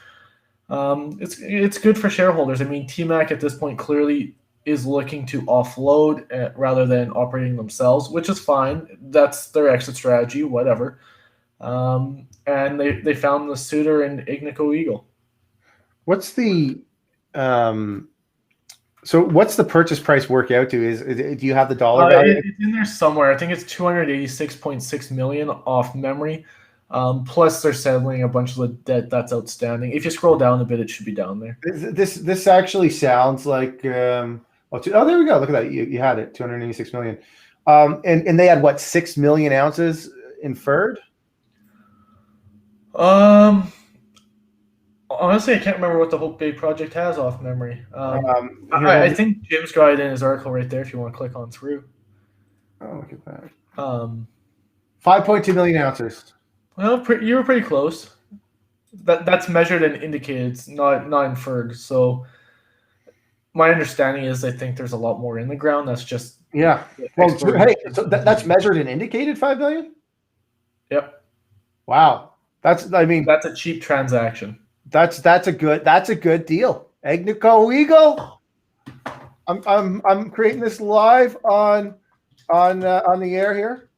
B: It's good for shareholders. I mean, TMAC at this point clearly is looking to offload rather than operating themselves, which is fine. That's their exit strategy, whatever. And they found the suitor in Agnico Eagle.
A: What's the what's the purchase price work out to? Do you have the dollar value?
B: It's in there somewhere. I think it's $286.6 million off memory. Plus they're settling a bunch of the debt that's outstanding. If you scroll down a bit, it should be down there.
A: This actually sounds like there we go. Look at that. You had it, 286 million. And they had what, 6 million ounces inferred?
B: Honestly, I can't remember what the Hope Bay project has off memory. I think Jim's got it in his article right there if you want to click on through.
A: Oh, look at that. 5.2 million ounces.
B: Well, you were pretty close. That's measured and indicated, it's not inferred. So my understanding is I think there's a lot more in the ground. That's just
A: well, hey, so that's measured and indicated 5 million.
B: Yep.
A: Wow, that's
B: a cheap transaction.
A: That's a good deal. Agnico Eagle. I'm creating this live on the air here.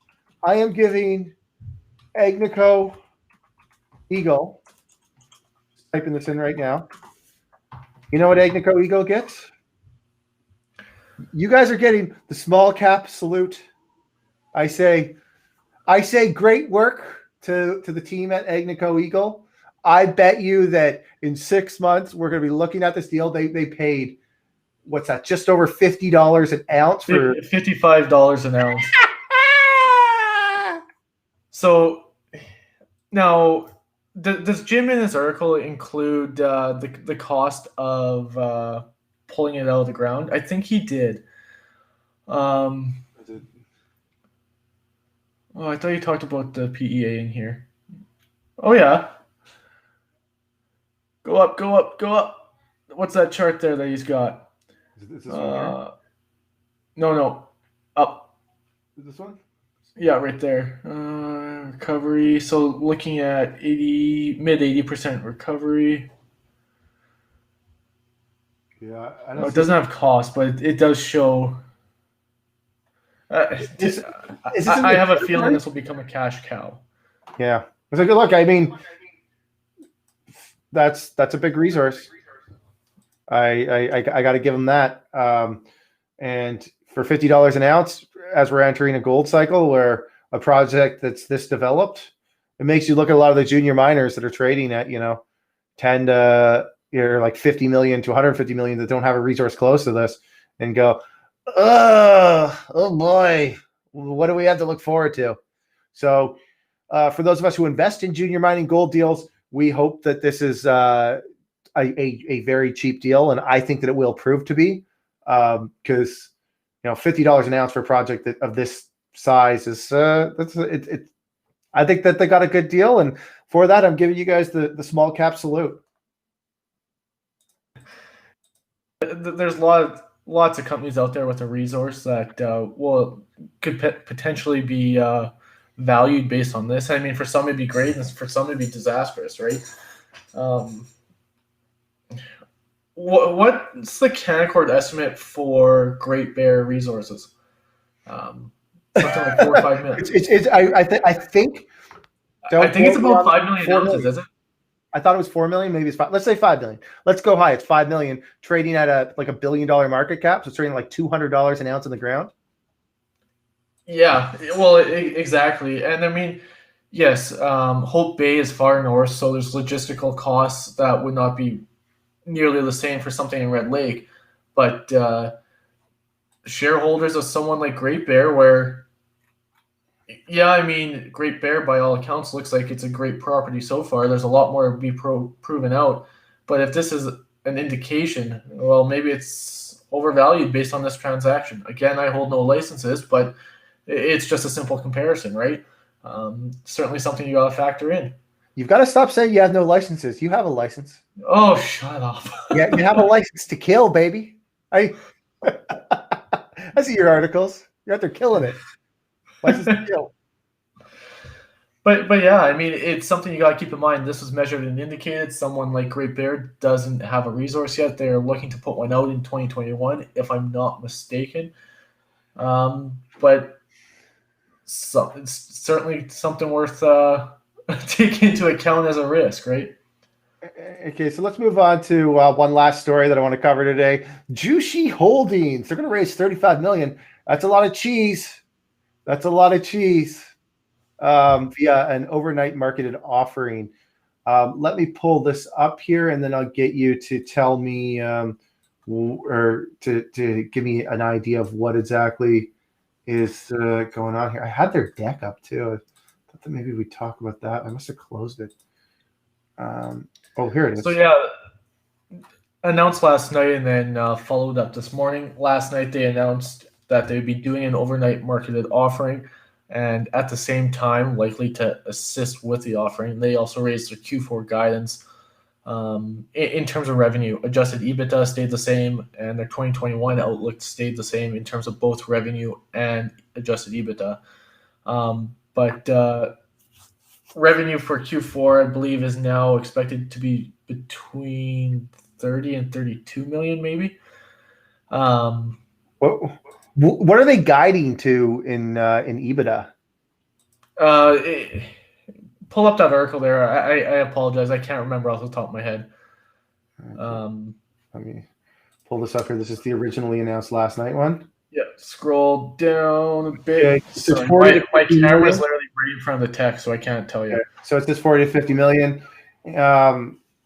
A: I am giving Agnico Eagle, typing this in right now, You know what Agnico Eagle gets? You guys are getting the small cap salute. I say great work to the team at Agnico Eagle. I bet you that in 6 months we're going to be looking at this deal. They paid, what's that? Just over $50 an ounce for
B: $55 an ounce. So now, does Jim in his article include the cost of pulling it out of the ground? I think he did. Oh, I thought you talked about the PEA in here. Oh yeah. Go up, go up, go up. What's that chart there that he's got?
A: Is this one here?
B: No. Up.
A: Is this one?
B: Yeah, right there. Recovery. So looking at mid 80% recovery.
A: Yeah,
B: It doesn't have cost, but it does show. I have a feeling this will become a cash cow.
A: Yeah, it's a good look. I mean, that's a big resource. I got to give them that. And for $50 an ounce, as we're entering a gold cycle where a project that's this developed, it makes you look at a lot of the junior miners that are trading at 10 to like 50 million to 150 million that don't have a resource close to this, and go, oh boy, what do we have to look forward to? So for those of us who invest in junior mining gold deals, we hope that this is a very cheap deal, and I think that it will prove to be, because $50 an ounce for a project of this size is I think that they got a good deal, and for that, I'm giving you guys the small cap salute.
B: There's lots of companies out there with a resource that could potentially be valued based on this. I mean, for some it'd be great, and for some it'd be disastrous, right? What's the Canaccord estimate for Great Bear Resources? Something like 4 or 5 million.
A: I think
B: it's about 5 million ounces, is it?
A: I thought it was 4 million. Maybe it's 5. Let's say 5 million. Let's go high. It's 5 million, trading at a $1 billion market cap. So it's trading like $200 an ounce in the ground.
B: Yeah, well, exactly. And I mean, yes, Hope Bay is far north, so there's logistical costs that would not be nearly the same for something in Red Lake. But shareholders of someone like Great Bear, where, yeah, I mean, Great Bear, by all accounts, looks like it's a great property so far. There's a lot more to be proven out. But if this is an indication, well, maybe it's overvalued based on this transaction. Again, I hold no licenses, but it's just a simple comparison, right? Certainly something you got to factor in.
A: You've got to stop saying you have no licenses. You have a license.
B: Oh, shut up.
A: Yeah, you have a license to kill, baby. I see your articles. You're out there killing it. License to kill.
B: But yeah, I mean, it's something you got to keep in mind. This was measured and indicated. Someone like Great Bear doesn't have a resource yet. They're looking to put one out in 2021, if I'm not mistaken. But it's certainly something worth taking into account as a risk, right?
A: Okay, so let's move on to one last story that I want to cover today. Jushi Holdings. They're going to raise $35 million. That's a lot of cheese. Via an overnight marketed offering. Let me pull this up here, and then I'll get you to tell me or to give me an idea of what exactly is going on here. I had their deck up too. I thought that maybe we'd talk about that. I must have closed it. Here it is.
B: So yeah, announced last night and then followed up this morning. Last night they announced that they'd be doing an overnight marketed offering, and at the same time, likely to assist with the offering, they also raised their Q4 guidance. In terms of revenue, adjusted EBITDA stayed the same, and their 2021 outlook stayed the same in terms of both revenue and adjusted EBITDA. But revenue for Q4, I believe, is now expected to be between 30 and 32 million, maybe.
A: What are they guiding to in EBITDA?
B: Pull up that article there. I apologize. I can't remember off the top of my head.
A: Let me pull this up here. This is the originally announced last night one.
B: Yeah, scroll down a bit.
A: Okay.
B: Sorry,
A: 40 to
B: my
A: 50
B: camera is
A: million.
B: literally right in front of the text, so I can't tell you.
A: Okay. So it's just 40 to 50 million.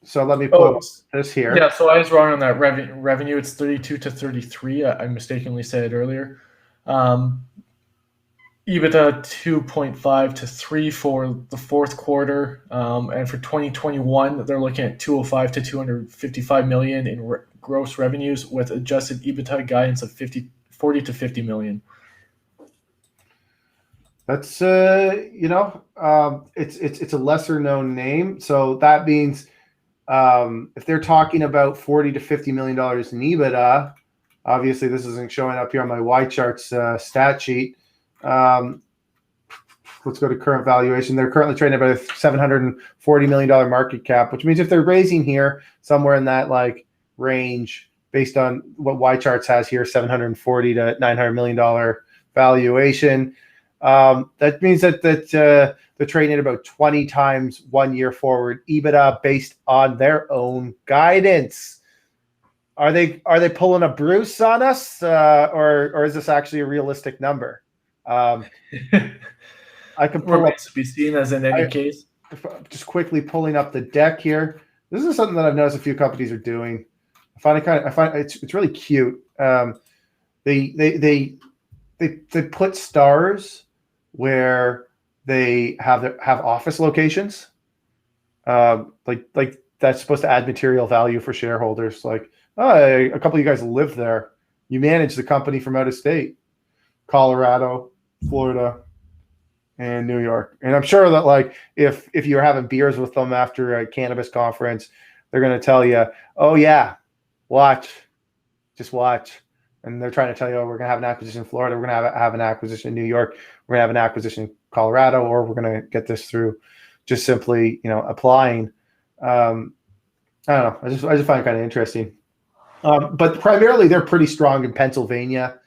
A: So let me pull up this here.
B: Yeah, so I was wrong on that revenue. It's 32 to 33. I mistakenly said it earlier. EBITDA 2.5 to 3 for the fourth quarter, and for 2021 they're looking at 205 to 255 million in gross revenues with adjusted EBITDA guidance of 40 to 50 million.
A: That's it's a lesser known name, so that means if they're talking about 40 to 50 million dollars in EBITDA, obviously this isn't showing up here on my Y charts stat sheet. Let's go to current valuation. They're currently trading about a $740 million market cap, which means if they're raising here somewhere in that like range, based on what Y charts has here, $740 to $900 million valuation. That means that they're trading at about 20 times 1 year forward EBITDA based on their own guidance. Are they pulling a Bruce on us, or is this actually a realistic number? I can pull up
B: to be seen as in any case.
A: Just quickly pulling up the deck here. This is something that I've noticed a few companies are doing. I find it's really cute. They put stars where they have office locations. Like that's supposed to add material value for shareholders. Like, a couple of you guys live there. You manage the company from out of state, Colorado, Florida, and New York. And I'm sure that like if you're having beers with them after a cannabis conference, they're going to tell you, oh yeah, just watch. And they're trying to tell you, oh, we're going to have an acquisition in Florida. We're going to have an acquisition in New York. We're going to have an acquisition in Colorado, or we're going to get this through just simply, applying. I don't know. I just find it kind of interesting. But primarily they're pretty strong in Pennsylvania.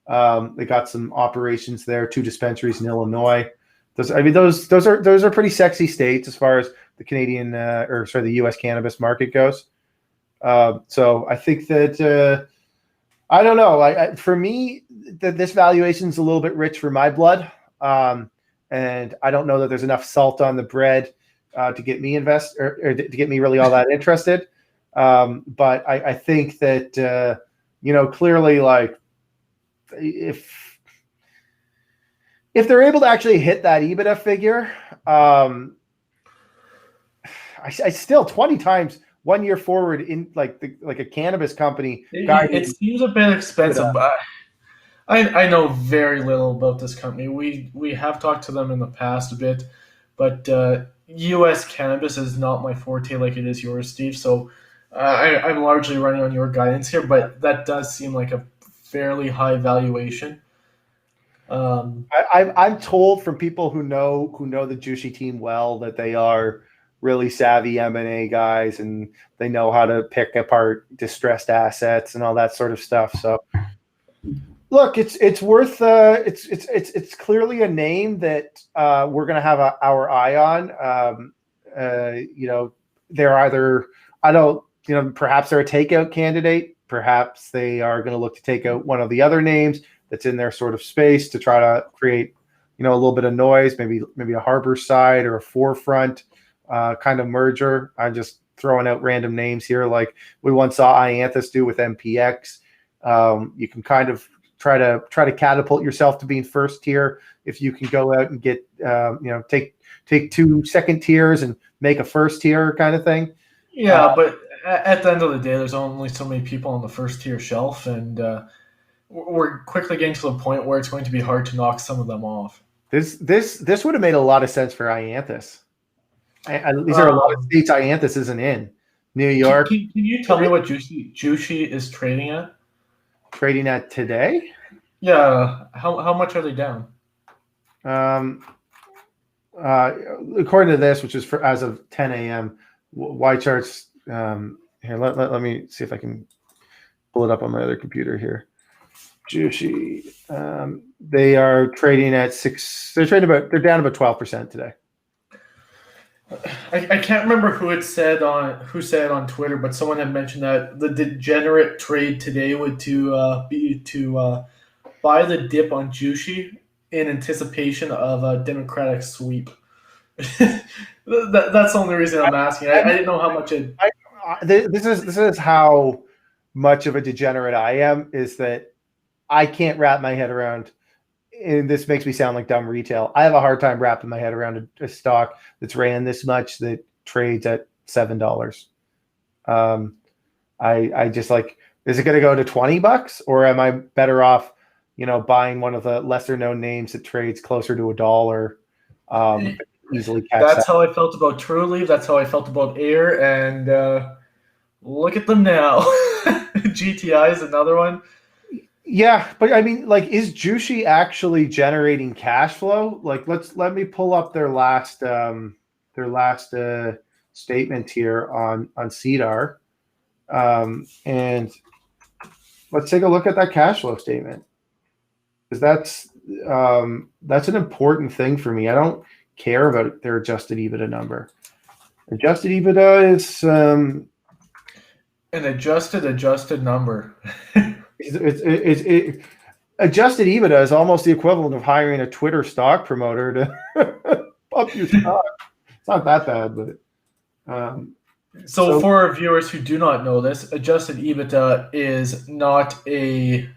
A: They got some operations there, 2 dispensaries in Illinois. Those are pretty sexy states as far as the Canadian the U.S. cannabis market goes. So I think that I don't know. For me, this valuation is a little bit rich for my blood, and I don't know that there's enough salt on the bread to get me or to get me really all that interested. But I think that clearly, like if they're able to actually hit that EBITDA figure, I still 20 times 1 year forward in like a cannabis company.
B: It seems a bit expensive, but I know very little about this company. We have talked to them in the past a bit, but U.S. cannabis is not my forte like it is yours, Steve. So I'm largely running on your guidance here, but that does seem like a fairly high valuation.
A: I'm told from people who know the Jushi team well that they are really savvy M&A guys, and they know how to pick apart distressed assets and all that sort of stuff. So, look, it's worth it's clearly a name that we're going to have our eye on. They're either perhaps they're a takeout candidate, perhaps they are going to look to take out one of the other names that's in their sort of space to try to create a little bit of noise, maybe a harbor side or a forefront kind of merger. I'm just throwing out random names here, like we once saw Ianthus do with MPX. You can kind of try to catapult yourself to being first tier if you can go out and get take 2 second tiers and make a first tier kind of thing.
B: Yeah, but at the end of the day, there's only so many people on the first tier shelf, and we're quickly getting to the point where it's going to be hard to knock some of them off.
A: This would have made a lot of sense for Ianthus. These are a lot of states Ianthus isn't in. New York.
B: Can you tell me what Jushi is trading at?
A: Trading at today?
B: Yeah. How much are they down?
A: According to this, which is as of 10 a.m., Y charts. Here, let me see if I can pull it up on my other computer here. Jushi. They are trading at 6. They're down about 12% today.
B: I can't remember who said on Twitter, but someone had mentioned that the degenerate trade today would be to buy the dip on Jushi in anticipation of a Democratic sweep. That's the only reason I'm asking. I didn't know how much it.
A: This is how much of a degenerate I am. Is that I can't wrap my head around. And this makes me sound like dumb retail. I have a hard time wrapping my head around a stock that's ran this much that trades at $7. I just like, is it going to go to $20 or am I better off, buying one of the lesser known names that trades closer to $1? Easily catch
B: That's how I felt about Trulieve. That's how I felt about Air, and look at them now. GTI is another one.
A: Yeah, but I mean, like, is Jushi actually generating cash flow? Like, let me pull up their last statement here on CDAR, and let's take a look at that cash flow statement, because that's an important thing for me. I don't care about their adjusted EBITDA number. Adjusted EBITDA is
B: an adjusted number.
A: Adjusted EBITDA is almost the equivalent of hiring a Twitter stock promoter to pump your stock. It's not that bad, but
B: so for our viewers who do not know this, adjusted EBITDA is not a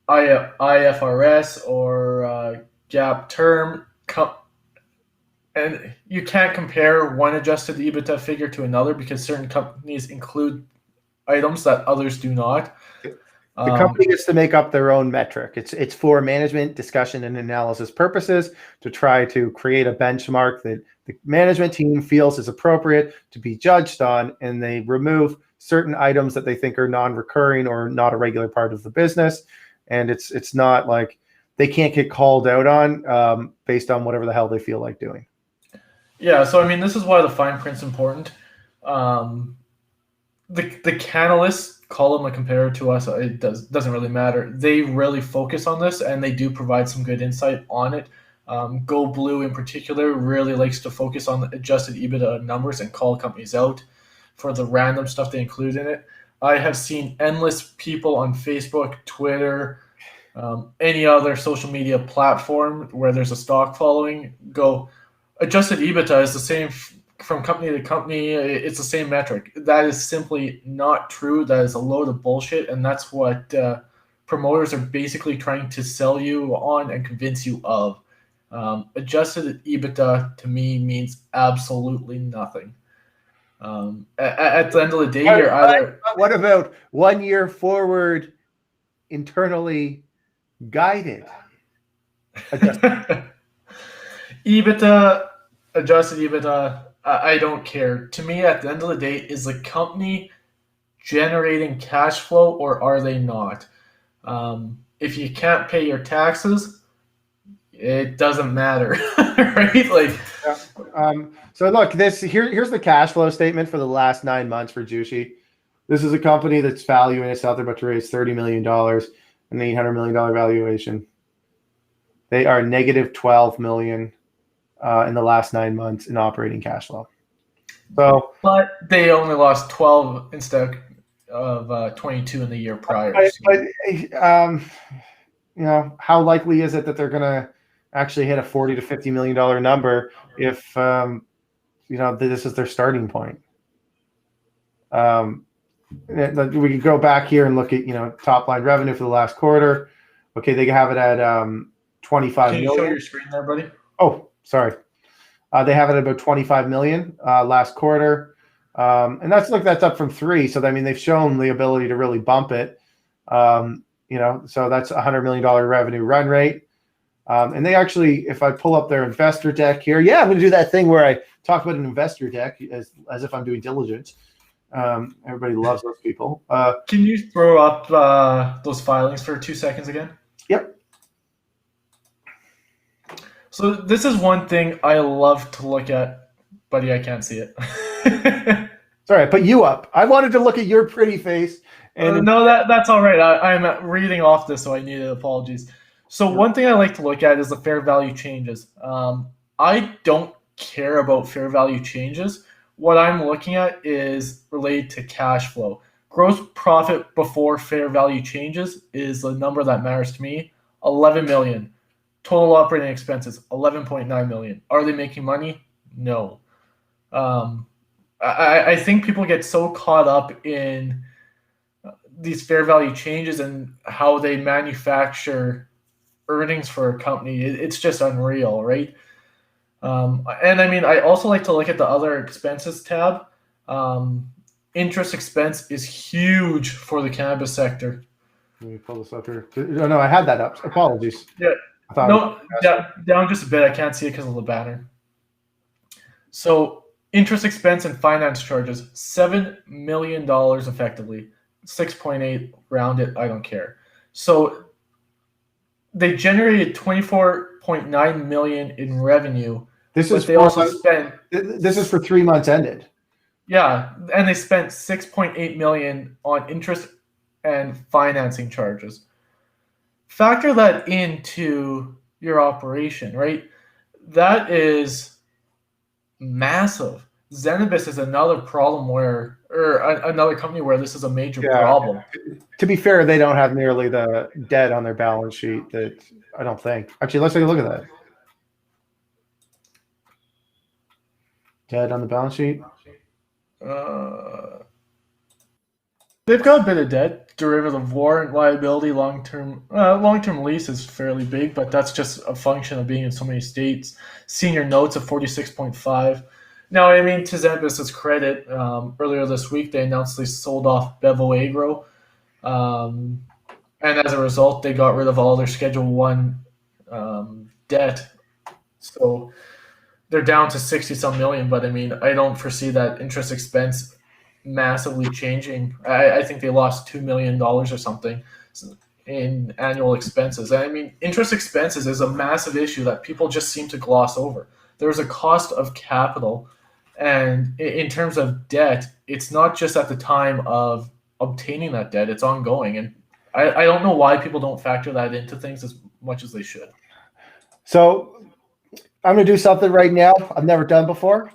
B: IFRS or GAAP term, and you can't compare one adjusted EBITDA figure to another because certain companies include items that others do not.
A: The company gets to make up their own metric. It's for management discussion and analysis purposes to try to create a benchmark that the management team feels is appropriate to be judged on, and they remove certain items that they think are non-recurring or not a regular part of the business. And it's not like they can't get called out on based on whatever the hell they feel like doing.
B: Yeah, so I mean, this is why the fine print's important. The Canalists call them a comparator to us. It doesn't really matter. They really focus on this, and they do provide some good insight on it. Go Blue in particular really likes to focus on the adjusted EBITDA numbers and call companies out for the random stuff they include in it. I have seen endless people on Facebook, Twitter, any other social media platform where there's a stock following go, adjusted EBITDA is the same from company to company. It's the same metric. That is simply not true. That is a load of bullshit, and that's what promoters are basically trying to sell you on and convince you of. Adjusted EBITDA to me means absolutely nothing. At the end of the day, you're either.
A: What about 1 year forward, internally guided
B: EBITDA, adjusted EBITDA? I don't care. To me, at the end of the day, is the company generating cash flow or are they not? If you can't pay your taxes, it doesn't matter, right? Like,
A: so look, here's the cash flow statement for the last 9 months for Jushi. This is a company that's valuing itself. They're about to raise $30 million, an $800 million valuation. They are negative $12 million in the last 9 months in operating cash flow. So,
B: but they only lost 12 instead of 22 in the year prior.
A: But how likely is it that they're going to actually hit a $40 to $50 million number if this is their starting point? We could go back here and look at top line revenue for the last quarter. Okay, they have it at 25
B: Can you
A: million.
B: show your screen there, buddy?
A: Oh, sorry. They have it at about 25 million last quarter, and that's up from 3. So I mean, they've shown the ability to really bump it. So that's $100 million revenue run rate. And they actually, if I pull up their investor deck here, I'm going to do that thing where I talk about an investor deck as if I'm doing diligence. Everybody loves those people.
B: Can you throw up those filings for 2 seconds again?
A: Yep.
B: So this is one thing I love to look at, buddy. I can't see it.
A: Sorry, I put you up. I wanted to look at your pretty face. And
B: no, that's all right. I'm reading off this, so I needed apologies. So one thing I like to look at is the fair value changes. I don't care about fair value changes. What I'm looking at is related to cash flow. Gross profit before fair value changes is the number that matters to me. 11 million. Total operating expenses, 11.9 million. Are they making money? No. I think people get so caught up in these fair value changes and how they manufacture earnings for a company. It's just unreal, right? And I mean, I also like to look at the other expenses tab. Interest expense is huge for the cannabis sector.
A: Let me pull this up here. No, I had that up. Apologies.
B: Yeah.
A: I thought
B: No, down just a bit. I can't see it because of the banner. So interest expense and finance charges, $7 million effectively. 6.8, round it, I don't care. So they generated 24.9 million in revenue.
A: This is for 3 months ended.
B: Yeah, and they spent 6.8 million on interest and financing charges. Factor that into your operation, right? That is massive. Zenabis is another problem another company where this is a major problem.
A: To be fair, they don't have nearly the debt on their balance sheet that I don't think. Actually, let's take a look at that. Debt on the balance sheet.
B: They've got a bit of debt, derivative warrant liability, long-term lease is fairly big, but that's just a function of being in so many states. Senior notes of 46.5. Now, I mean, to Zenabis's credit, earlier this week they announced they sold off Bevo Agro, and as a result, they got rid of all their Schedule 1 debt. So they're down to 60-some million, but I mean, I don't foresee that interest expense massively changing. I think they lost $2 million or something in annual expenses. I mean, interest expenses is a massive issue that people just seem to gloss over. There's a cost of capital, and in terms of debt, it's not just at the time of obtaining that debt, it's ongoing. And I don't know why people don't factor that into things as much as they should. So
A: I'm going to do something right now I've never done before,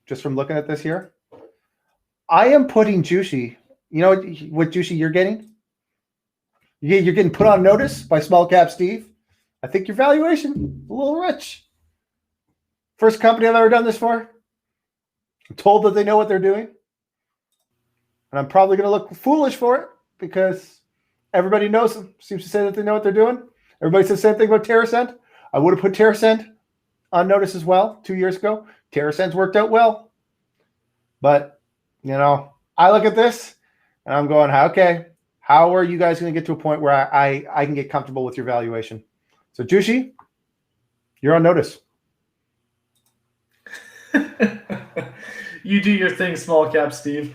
A: just from looking at this here. I am putting Jushi. You know what Jushi you're getting? You're getting put on notice by SmallCapSteve. I think your valuation a little rich. First company I've ever done this for. I'm told that they know what they're doing. And I'm probably going to look foolish for it because everybody knows them. Seems to say that they know what they're doing. Everybody says the same thing about TerraSend. I would have put TerraSend on notice as well 2 years ago. TerraSend's worked out well. But you know, I look at this and I'm going, okay, how are you guys going to get to a point where I can get comfortable with your valuation? So, Jushi, you're on notice.
B: You do your thing, SmallCapSteve.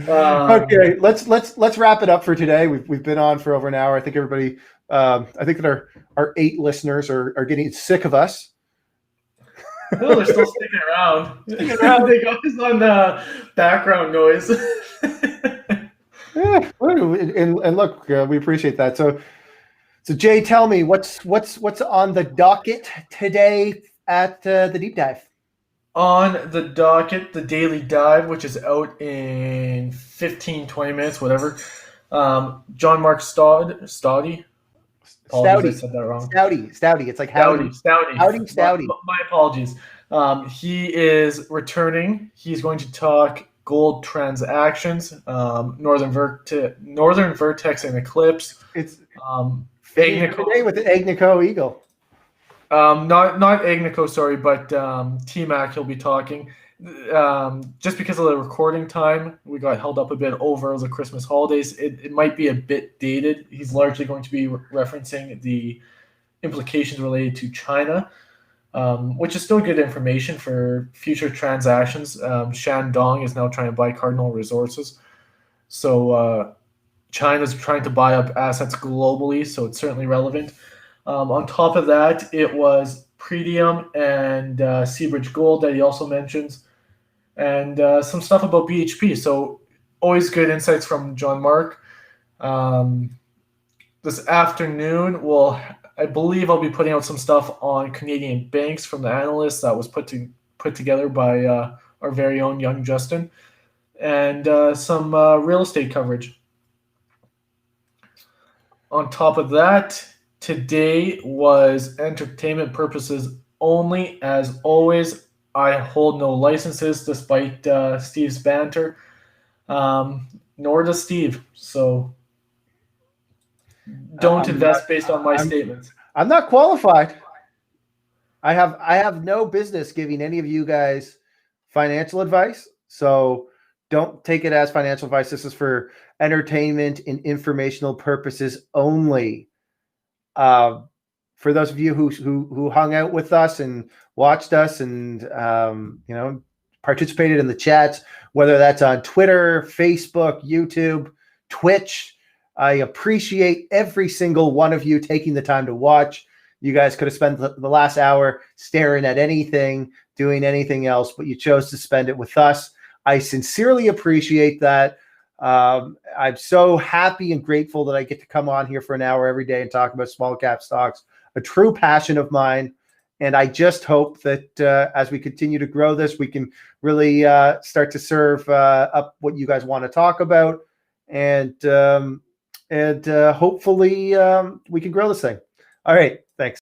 A: Okay, let's wrap it up for today. We've been on for over an hour. I think everybody, I think that our 8 listeners are getting sick of us.
B: No, they're still sticking around. They got us on the background noise.
A: Yeah, and look, we appreciate that. So Jay, tell me what's on the docket today at the deep dive.
B: On the docket, the daily dive, which is out in 15, 20 minutes, whatever. John Mark Stoudy. Apologies, I said that wrong.
A: Stoudy. It's like Howdy. Stoudy.
B: My apologies. He is returning. He's going to talk gold transactions, Northern Vertex and Eclipse.
A: It's
B: Agnico
A: today with the Agnico Eagle.
B: Not Agnico, sorry, but TMAC. He'll be talking. Just because of the recording time, we got held up a bit over the Christmas holidays. It might be a bit dated. He's largely going to be referencing the implications related to China, which is still good information for future transactions. Shandong is now trying to buy Cardinal Resources. So China's trying to buy up assets globally, so it's certainly relevant. On top of that, it was Pretium and Seabridge Gold that he also mentions, and some stuff about BHP. So always good insights from John Mark. This afternoon, I believe I'll be putting out some stuff on Canadian banks from the analysts that was put put together by our very own young Justin, and some real estate coverage. On top of that, today was entertainment purposes only. As always, I hold no licenses despite Steve's banter, nor does Steve. So don't invest based on my statements.
A: I'm not qualified. I have no business giving any of you guys financial advice. So don't take it as financial advice. This is for entertainment and informational purposes only. For those of you who hung out with us and watched us and participated in the chats, whether that's on Twitter, Facebook, YouTube, Twitch, I appreciate every single one of you taking the time to watch. You guys could have spent the last hour staring at anything, doing anything else, but you chose to spend it with us. I sincerely appreciate that. I'm so happy and grateful that I get to come on here for an hour every day and talk about small cap stocks, a true passion of mine. And I just hope that as we continue to grow this, we can really start to serve up what you guys want to talk about. And hopefully we can grow this thing. All right. Thanks.